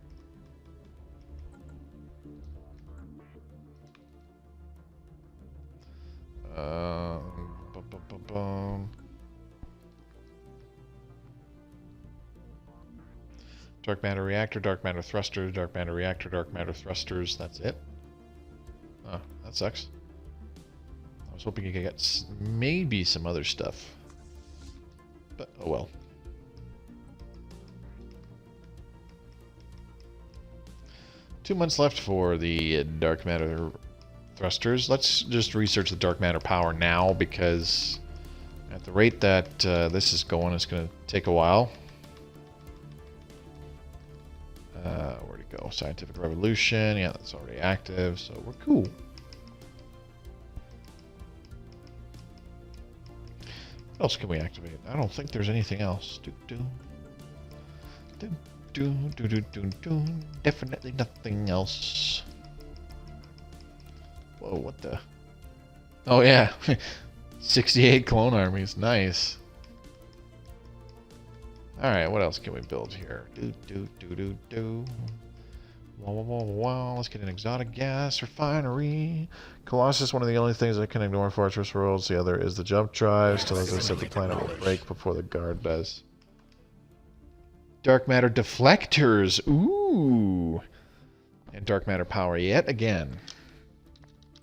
Speaker 1: Bum, bum, bum, bum. Dark matter reactor, dark matter thrusters, dark matter reactor, dark matter thrusters. That's it. Oh, that sucks. I was hoping you could get maybe some other stuff. But, oh well. Two months left for the dark matter thrusters. Let's just research the dark matter power now, because at the rate that this is going, it's going to take a while. Where'd it go? Scientific revolution. Yeah, that's already active, so we're cool. What else can we activate? I don't think there's anything else. Definitely nothing else. Whoa, what the? Oh yeah, 68 clone armies, nice. All right, what else can we build here? Wow. Let's get an exotic gas refinery. Colossus, one of the only things I can ignore in Fortress Worlds. The other is the jump drive. Still, as I said, the planet will break before the guard does. Dark matter deflectors. Ooh. And dark matter power yet again.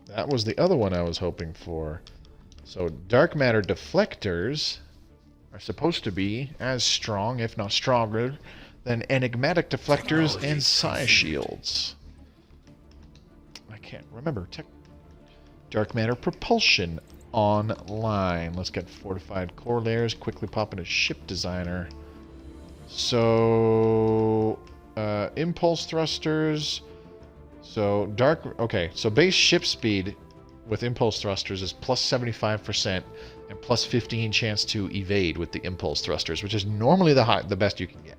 Speaker 1: That was the other one I was hoping for. So dark matter deflectors are supposed to be as strong, if not stronger, than enigmatic deflectors and psi shields. I can't remember. Dark matter propulsion online. Let's get fortified core layers. Quickly pop in a ship designer. So impulse thrusters. So okay, so base ship speed with impulse thrusters is plus 75% and plus 15 chance to evade with the impulse thrusters, which is normally the best you can get.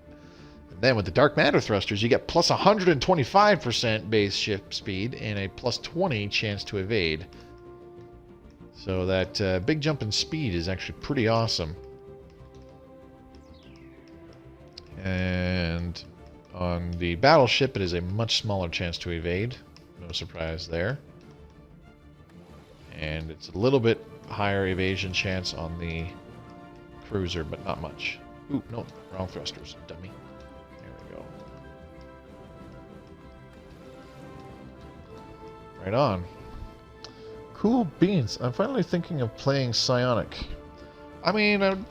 Speaker 1: And then with the dark matter thrusters, you get plus 125% base ship speed and a plus 20 chance to evade. So that big jump in speed is actually pretty awesome. And on the battleship, it is a much smaller chance to evade. No surprise there. And it's a little bit higher evasion chance on the cruiser, but not much. Ooh, no, wrong thrusters, dummy. There we go. Right on. Cool beans. I'm finally thinking of playing Psionic. I mean, I'm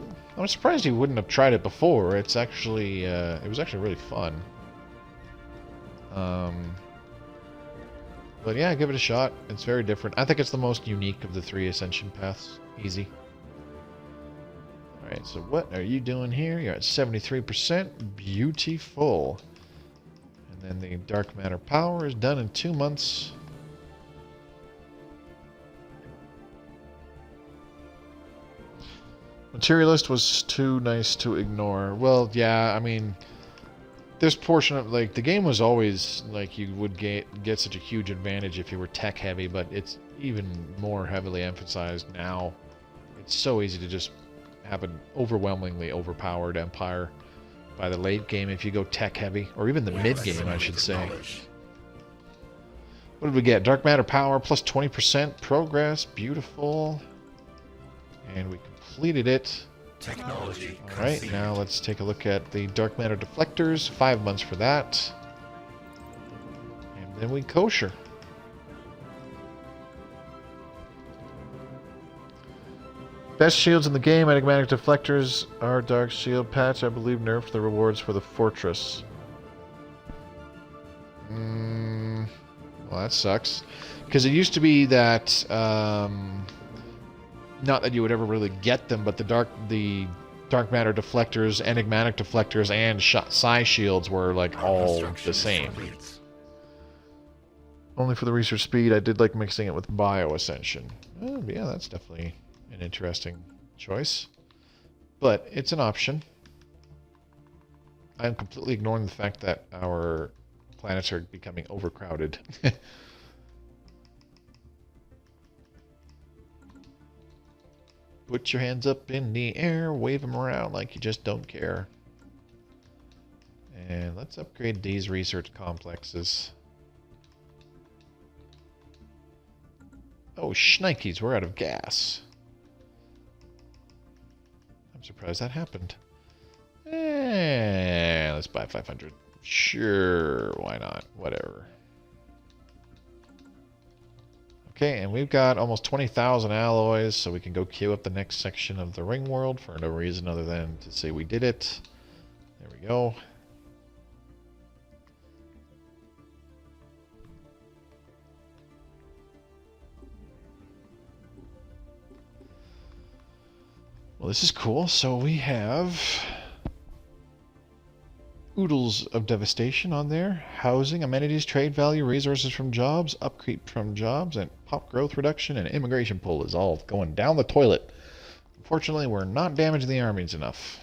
Speaker 1: surprised you wouldn't have tried it before. It's actually, it was actually really fun. But yeah, give it a shot. It's very different. I think it's the most unique of the 3 ascension paths. Easy. Alright, so what are you doing here? You're at 73%. Beautiful. And then the dark matter power is done in 2 months. Materialist was too nice to ignore. Well, yeah, I mean, this portion of, like, the game was always, like, you would get such a huge advantage if you were tech heavy, but it's even more heavily emphasized now. It's so easy to just have an overwhelmingly overpowered empire by the late game if you go tech heavy, or even the mid game, I should say. What did we get? Dark matter power plus 20% progress. Beautiful. And we completed it.
Speaker 2: Technology.
Speaker 1: Alright, now let's take a look at the dark matter deflectors. 5 months for that. And then we kosher. Best shields in the game, enigmatic deflectors are dark shield patch. I believe nerfed the rewards for the fortress. Well, that sucks. Because it used to be that, not that you would ever really get them, but the dark matter deflectors, enigmatic deflectors, and psi shields were like all the same. Only for the research speed. I did like mixing it with bio ascension. Yeah, that's definitely an interesting choice, but it's an option. I'm completely ignoring the fact that our planets are becoming overcrowded. Put your hands up in the air, wave them around like you just don't care. And let's upgrade these research complexes. Oh, shnikes, we're out of gas. I'm surprised that happened. Let's buy 500. Sure, why not? Whatever. Okay, and we've got almost 20,000 alloys, so we can go queue up the next section of the Ringworld for no reason other than to say we did it. There we go. Well, this is cool. So we have oodles of devastation on there. Housing, amenities, trade value, resources from jobs, upkeep from jobs, and pop growth reduction and immigration pull is all going down the toilet. Unfortunately, we're not damaging the armies enough.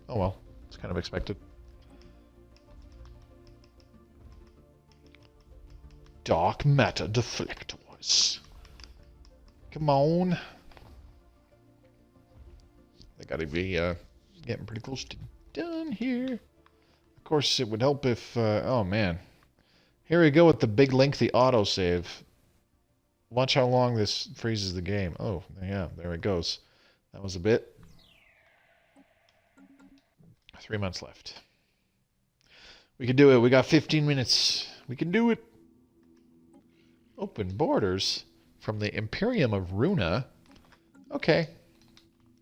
Speaker 1: Oh well, it's kind of expected. Dark matter deflectors. Come on. They gotta be getting pretty close to done here. Of course, it would help if... oh, man. Here we go with the big lengthy autosave. Watch how long this freezes the game. Oh, yeah, there it goes. That was a bit. 3 months left. We can do it. We got 15 minutes. We can do it. Open borders from the Imperium of Runa. Okay.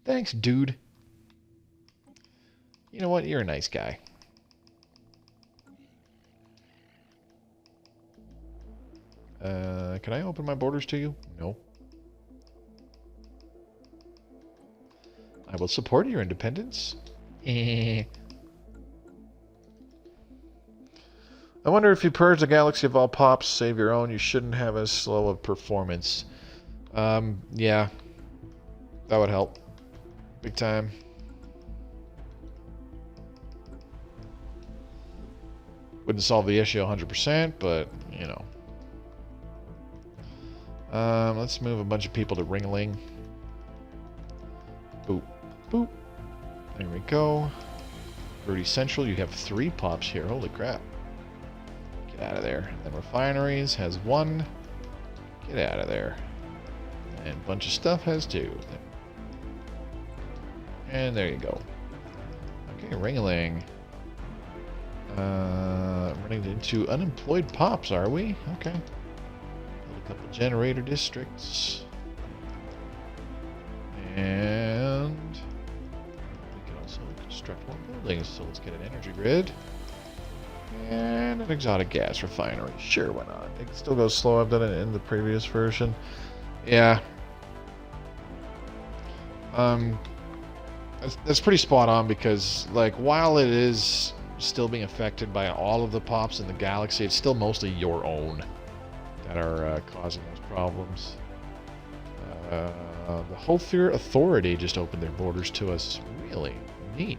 Speaker 1: Thanks, dude. You know what? You're a nice guy. Can I open my borders to you? No. I will support your independence. I wonder if you purge the galaxy of all pops, save your own, you shouldn't have as slow of performance. Yeah. That would help. Big time. Wouldn't solve the issue 100%, but, you know. Let's move a bunch of people to Ringling. Boop. Boop. There we go. Grooti Central, you have 3 pops here. Holy crap. Get out of there. Then Refineries has 1. Get out of there. And a bunch of stuff has 2. And there you go. Okay, Ringling. Running into unemployed pops, are we? Okay. Build a couple generator districts. And we can also construct more buildings. So let's get an energy grid. And an exotic gas refinery. Sure, why not? It still goes slow. I've done it in the previous version. Yeah. That's pretty spot on because, like, while it is still being affected by all of the pops in the galaxy, it's still mostly your own that are causing those problems. The Hothier Authority just opened their borders to us. Really neat.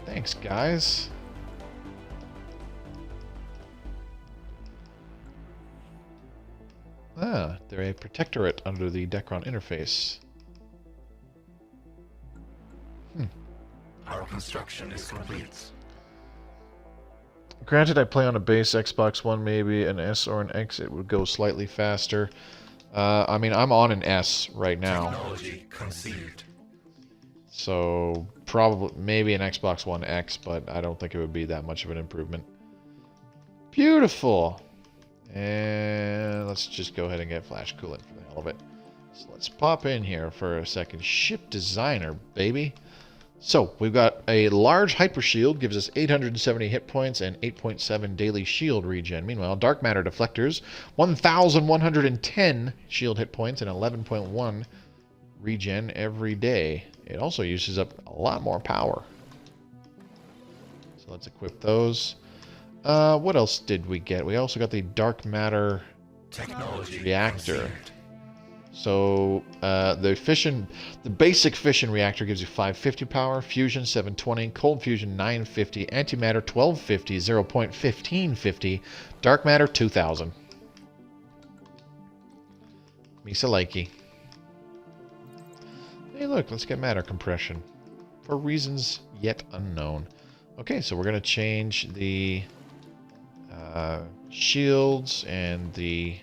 Speaker 1: Thanks, guys. Ah, they're a protectorate under the Decron interface.
Speaker 2: Our construction is complete.
Speaker 1: Granted, I play on a base Xbox One, maybe an S or an X, it would go slightly faster. I mean, I'm on an S right now.
Speaker 2: Technology conceived.
Speaker 1: So, probably, maybe an Xbox One X, but I don't think it would be that much of an improvement. Beautiful! And let's just go ahead and get flash coolant for the hell of it. So let's pop in here for a second. Ship designer, baby. So, we've got a large hyper shield, gives us 870 hit points and 8.7 daily shield regen. Meanwhile, dark matter deflectors, 1,110 shield hit points and 11.1 regen every day. It also uses up a lot more power. So let's equip those. What else did we get? We also got the dark matter
Speaker 2: Technology
Speaker 1: reactor.
Speaker 2: conceived.
Speaker 1: So the basic fission reactor gives you 550 power, fusion 720, cold fusion 950, antimatter 1250, 0.1550, dark matter 2000. Misa likey. Hey look, let's get matter compression. For reasons yet unknown. Okay, so we're going to change the shields and the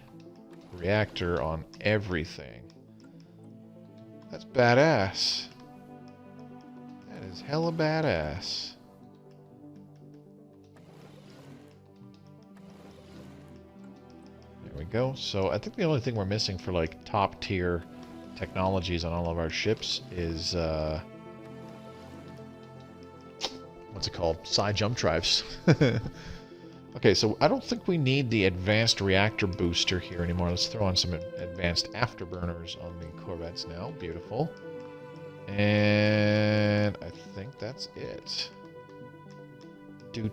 Speaker 1: reactor on everything. That's badass. That is hella badass. There we go. So I think the only thing we're missing for like top tier technologies on all of our ships is what's it called? Psi jump drives. Okay, so I don't think we need the advanced reactor booster here anymore. Let's throw on some advanced afterburners on the corvettes now. Beautiful. And I think that's it. Do.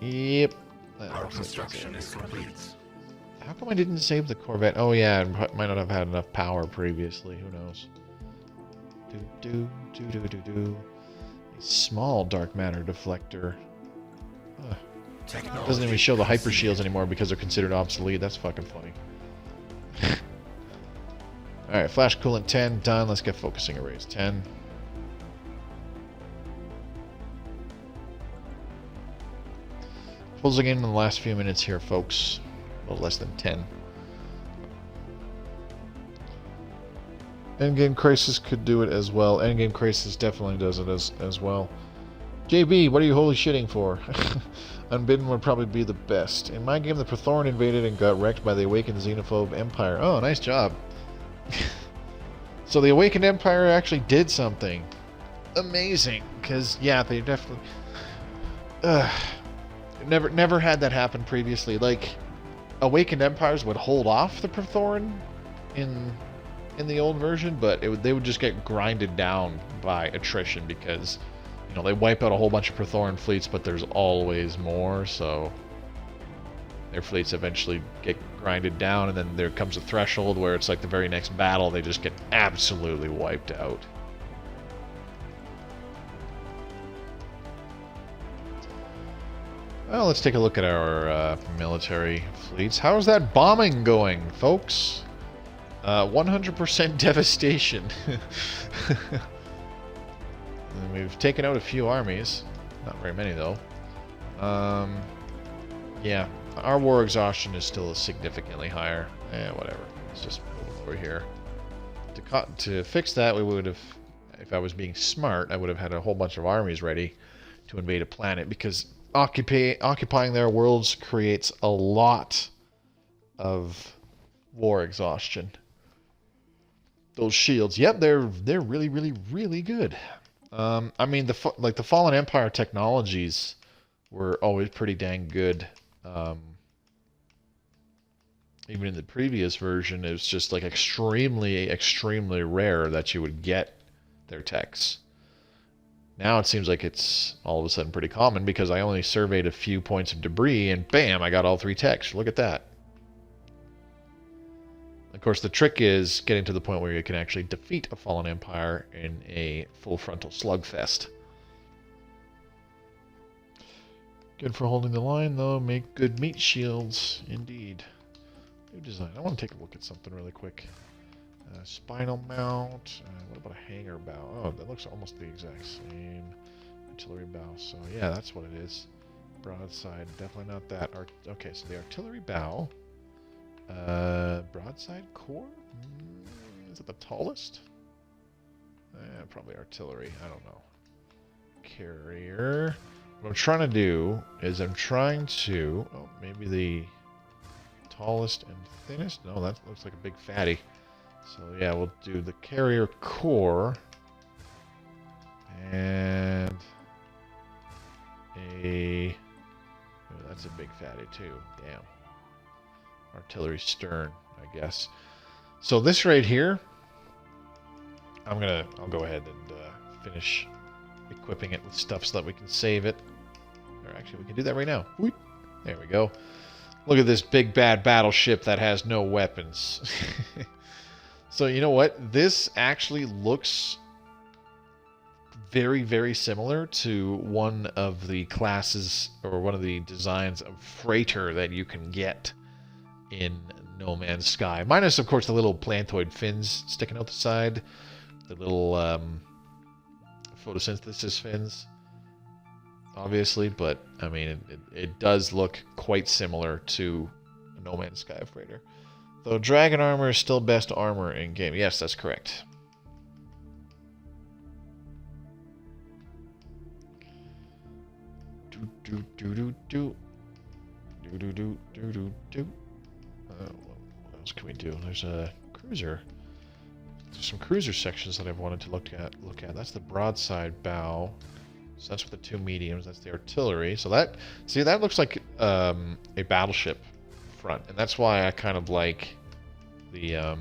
Speaker 1: Yep.
Speaker 2: Our construction is complete.
Speaker 1: How come I didn't save the corvette? Oh yeah, it might not have had enough power previously. Who knows? Do. A small dark matter deflector. Doesn't even show the hyper shields anymore because they're considered obsolete. That's fucking funny. Alright, flash coolant 10, done. Let's get focusing arrays 10. Closing in the last few minutes here, folks. A little less than 10. Endgame Crisis could do it as well. Endgame Crisis definitely does it as well. JB, what are you holy shitting for? Unbidden would probably be the best. In my game, the Prothoran invaded and got wrecked by the Awakened Xenophobe Empire. Oh, nice job. So the Awakened Empire actually did something. Amazing. Because, yeah, they definitely... Never had that happen previously. Like, Awakened Empires would hold off the Prothoran in the old version, but they would just get grinded down by attrition because... You know, they wipe out a whole bunch of Prothoran fleets, but there's always more, so their fleets eventually get grinded down, and then there comes a threshold where it's like the very next battle, they just get absolutely wiped out. Well, let's take a look at our military fleets. How's that bombing going, folks? 100% devastation. And we've taken out a few armies. Not very many, though. Yeah, our war exhaustion is still significantly higher. Whatever. Let's just move over here. To fix that, we would have... If I was being smart, I would have had a whole bunch of armies ready to invade a planet, because occupying their worlds creates a lot of war exhaustion. Those shields, yep, they're really, really, really good. I mean, the Fallen Empire technologies were always pretty dang good. Even in the previous version, it was just like extremely, extremely rare that you would get their techs. Now it seems like it's all of a sudden pretty common because I only surveyed a few points of debris and bam, I got all 3 techs. Look at that. Of course, the trick is getting to the point where you can actually defeat a Fallen Empire in a full frontal slugfest. Good for holding the line, though. Make good meat shields, indeed. New design. I want to take a look at something really quick. Spinal mount. What about a hanger bow? Oh, that looks almost the exact same. Artillery bow. So, yeah, that's what it is. Broadside. Definitely not that. Okay, so the artillery bow. Broadside core? Is it the tallest? Probably artillery. I don't know. Carrier. What I'm trying to do is oh, maybe the tallest and thinnest? No, that looks like a big fatty. So yeah, we'll do the carrier core. And oh, that's a big fatty too. Damn. Artillery stern, I guess. So this right here, I'll go ahead and finish equipping it with stuff so that we can save it. Or actually, we can do that right now. Whoop. There we go. Look at this big bad battleship that has no weapons. So you know what? This actually looks very, very similar to one of the classes or one of the designs of freighter that you can get in No Man's Sky. Minus, of course, the little plantoid fins sticking out the side. The little photosynthesis fins. obviously, but I mean, it does look quite similar to a No Man's Sky freighter. Though dragon armor is still best armor in game. Yes, that's correct. What else can we do? There's a cruiser. There's some cruiser sections that I've wanted to look at. That's the broadside bow. So that's with the two mediums. That's the artillery. So that, see, that looks like a battleship front, and that's why I kind of like the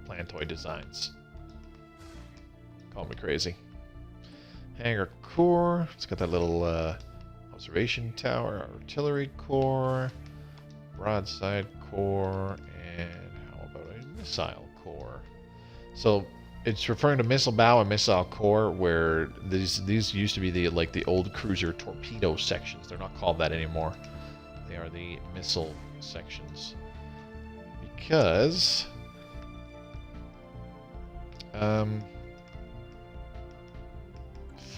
Speaker 1: planetoid designs. Call me crazy. Hangar core. It's got that little observation tower, artillery core, broadside core, and how about a missile core? So it's referring to missile bow and missile core, where these used to be the old cruiser torpedo sections. They're not called that anymore. They are the missile sections, because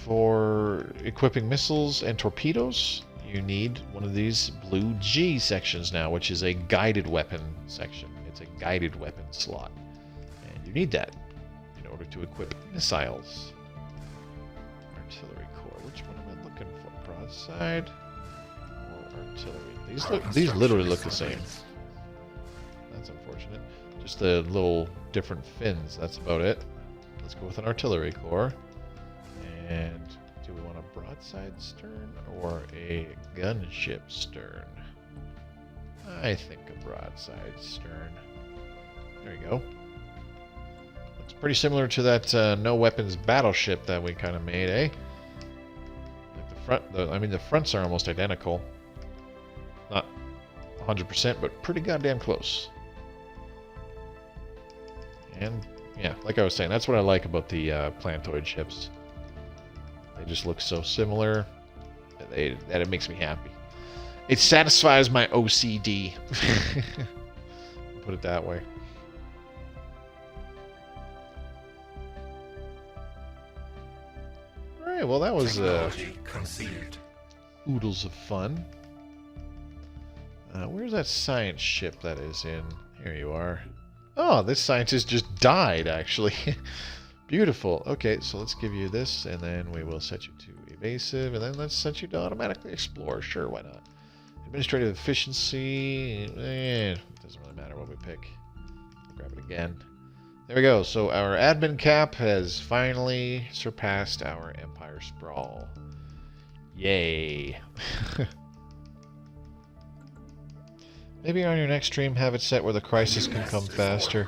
Speaker 1: for equipping missiles and torpedoes, you need one of these blue G sections now, which is a guided weapon section. It's a guided weapon slot, and you need that in order to equip missiles. Artillery core. Which one am I looking for? Broadside or artillery? These literally look the same. That's unfortunate. Just the little different fins. That's about it. Let's go with an artillery core. And do we want a broadside stern or a gunship stern? I think a broadside stern. There you go. Looks pretty similar to that no weapons battleship that we kind of made, eh? Like the front, I mean the fronts are almost identical. Not 100%, but pretty goddamn close. And yeah, like I was saying, that's what I like about the planetoid ships. They just look so similar that it makes me happy. It satisfies my OCD. Put it that way. Alright, well that was oodles of fun. Where's that science ship that is in? Here you are. Oh, this scientist just died, actually. Beautiful. Okay, so let's give you this, and then we will set you to evasive, and then let's set you to automatically explore. Sure, why not? Administrative efficiency. It doesn't really matter what we pick. I'll grab it again. There we go. So our admin cap has finally surpassed our Empire Sprawl. Yay. Maybe on your next stream have it set where the crisis can come faster.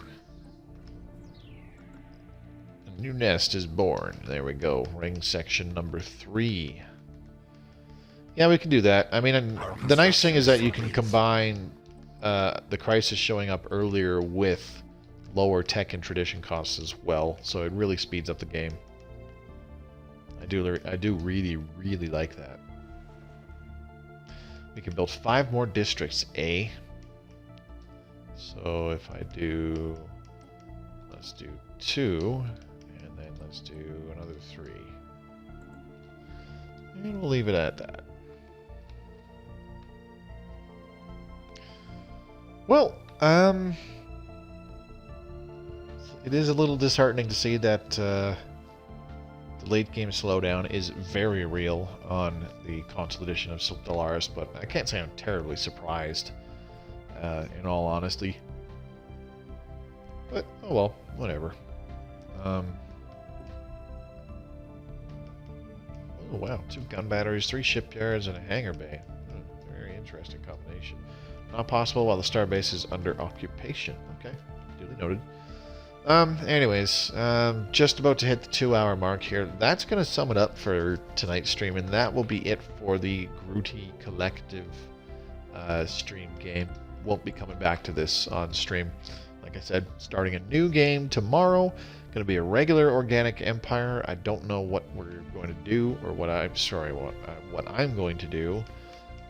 Speaker 1: A new nest is born. There we go. Ring section number 3. Yeah, we can do that. I mean, the nice thing is that you can combine the crisis showing up earlier with lower tech and tradition costs as well, so it really speeds up the game. I do really, really like that. We can build 5 more districts, eh? So if I do, let's do 2, and then let's do another 3. And we'll leave it at that. Well, it is a little disheartening to see that the late game slowdown is very real on the console edition of Stellaris, but I can't say I'm terribly surprised, in all honesty. But, oh well, whatever. Oh wow, 2 gun batteries, 3 shipyards, and a hangar bay. Very interesting combination. Not possible while the starbase is under occupation. Okay, duly noted. Anyways, just about to hit the 2-hour mark here. That's going to sum it up for tonight's stream, and that will be it for the Grooti Collective stream game. Won't be coming back to this on stream. Like I said, starting a new game tomorrow. Going to be a regular organic empire. I don't know what we're going to do, or what I'm going to do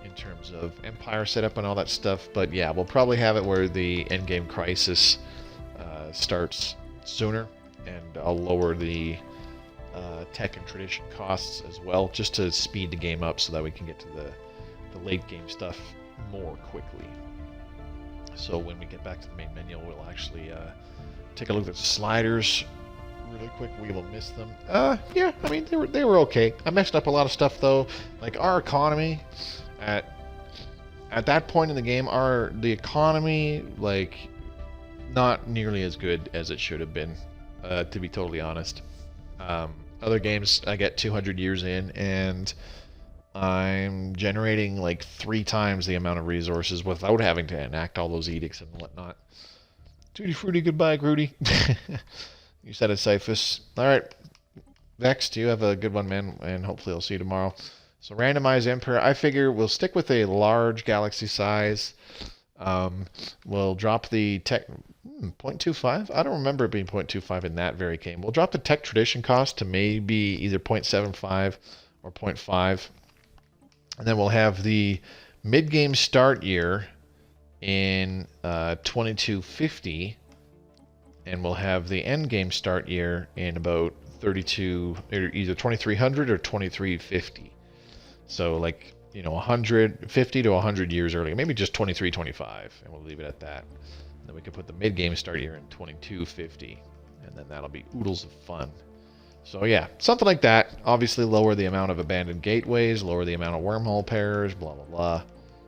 Speaker 1: in terms of empire setup and all that stuff. But yeah, we'll probably have it where the endgame crisis starts sooner, and I'll lower the tech and tradition costs as well, just to speed the game up so that we can get to the late game stuff more quickly. So when we get back to the main menu, we'll actually take a look at the sliders really quick. We will miss them. Yeah, I mean they were okay. I messed up a lot of stuff though. Like our economy at that point in the game, the economy, like, not nearly as good as it should have been, to be totally honest. Other games, I get 200 years in, and I'm generating like 3 times the amount of resources without having to enact all those edicts and whatnot. Tutti frutti, goodbye, Grooti. You said it, Cyphus. Alright, Vex, you have a good one, man, and hopefully I'll see you tomorrow. So randomize Emperor. I figure we'll stick with a large galaxy size. We'll drop the tech 0.25. I don't remember it being 0.25 in that very game. We'll drop the tech tradition cost to maybe either 0.75 or 0.5. And then we'll have the mid-game start year in 2250. And we'll have the end game start year in about 32, either 2300 or 2350. So, like, you know, 150 to 100 years earlier. Maybe just 2325, and we'll leave it at that. And then we can put the mid-game start year in 2250, and then that'll be oodles of fun. So, yeah, something like that. Obviously, lower the amount of abandoned gateways, lower the amount of wormhole pairs, blah, blah, blah.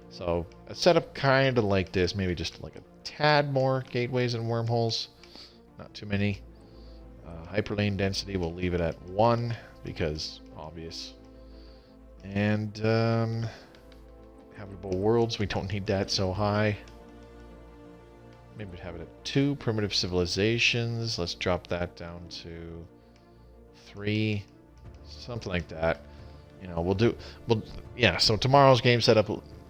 Speaker 1: So, a setup kind of like this, maybe just like a tad more gateways and wormholes. Not too many. Hyperlane density, we'll leave it at 1, because obvious. And habitable worlds, we don't need that so high. Maybe we'd have it at 2. Primitive civilizations, let's drop that down to 3, something like that. You know, yeah. So tomorrow's game setup,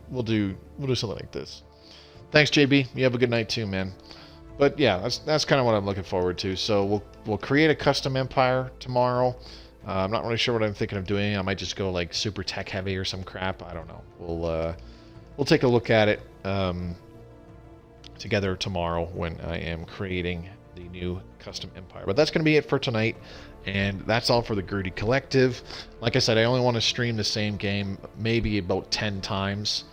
Speaker 1: we'll do something like this. Thanks, JB. You have a good night too, man. But yeah, that's kind of what I'm looking forward to. So we'll create a custom empire tomorrow. I'm not really sure what I'm thinking of doing. I might just go like super tech heavy or some crap. I don't know. We'll take a look at it together tomorrow when I am creating the new custom empire. But that's going to be it for tonight, and that's all for the Grooti Collective. Like I said, I only want to stream the same game maybe about 10 times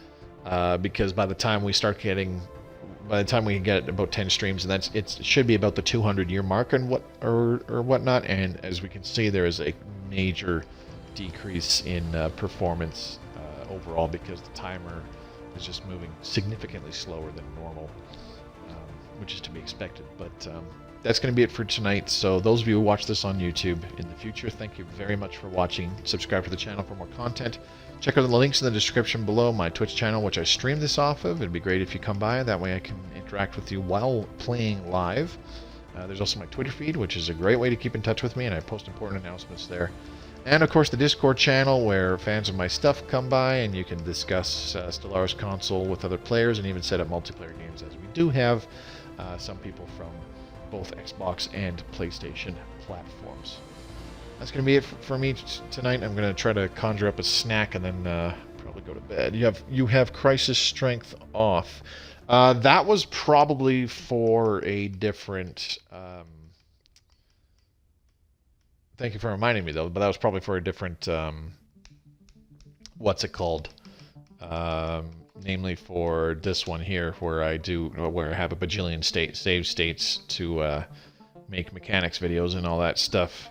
Speaker 1: because by the time we get about 10 streams, and it should be about the 200-year mark and whatnot. And as we can see, there is a major decrease in performance overall because the timer is just moving significantly slower than normal, which is to be expected. But that's going to be it for tonight. So those of you who watch this on YouTube in the future, thank you very much for watching. Subscribe to the channel for more content. Check out the links in the description below, my Twitch channel, which I stream this off of. It'd be great if you come by. That way I can interact with you while playing live. There's also my Twitter feed, which is a great way to keep in touch with me, and I post important announcements there. And, of course, the Discord channel, where fans of my stuff come by, and you can discuss Stellaris Console with other players, and even set up multiplayer games, as we do have some people from both Xbox and PlayStation platforms. That's going to be it for me tonight. I'm going to try to conjure up a snack and then probably go to bed. You have Crisis Strength off. That was probably for a different... thank you for reminding me, though, but that was probably for a different... what's it called? Namely for this one here, where I have a bajillion save states to make mechanics videos and all that stuff.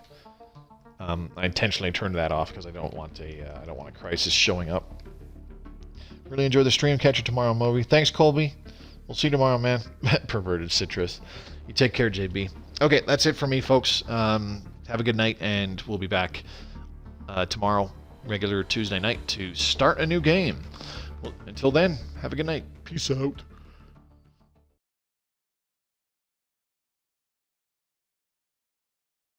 Speaker 1: I intentionally turned that off because I don't want a crisis showing up. Really enjoy the stream. Catch you tomorrow, Moby. Thanks, Colby. We'll see you tomorrow, man. Perverted citrus. You take care, JB. Okay, that's it for me, folks. Have a good night, and we'll be back tomorrow, regular Tuesday night, to start a new game. Well, until then, have a good night. Peace out.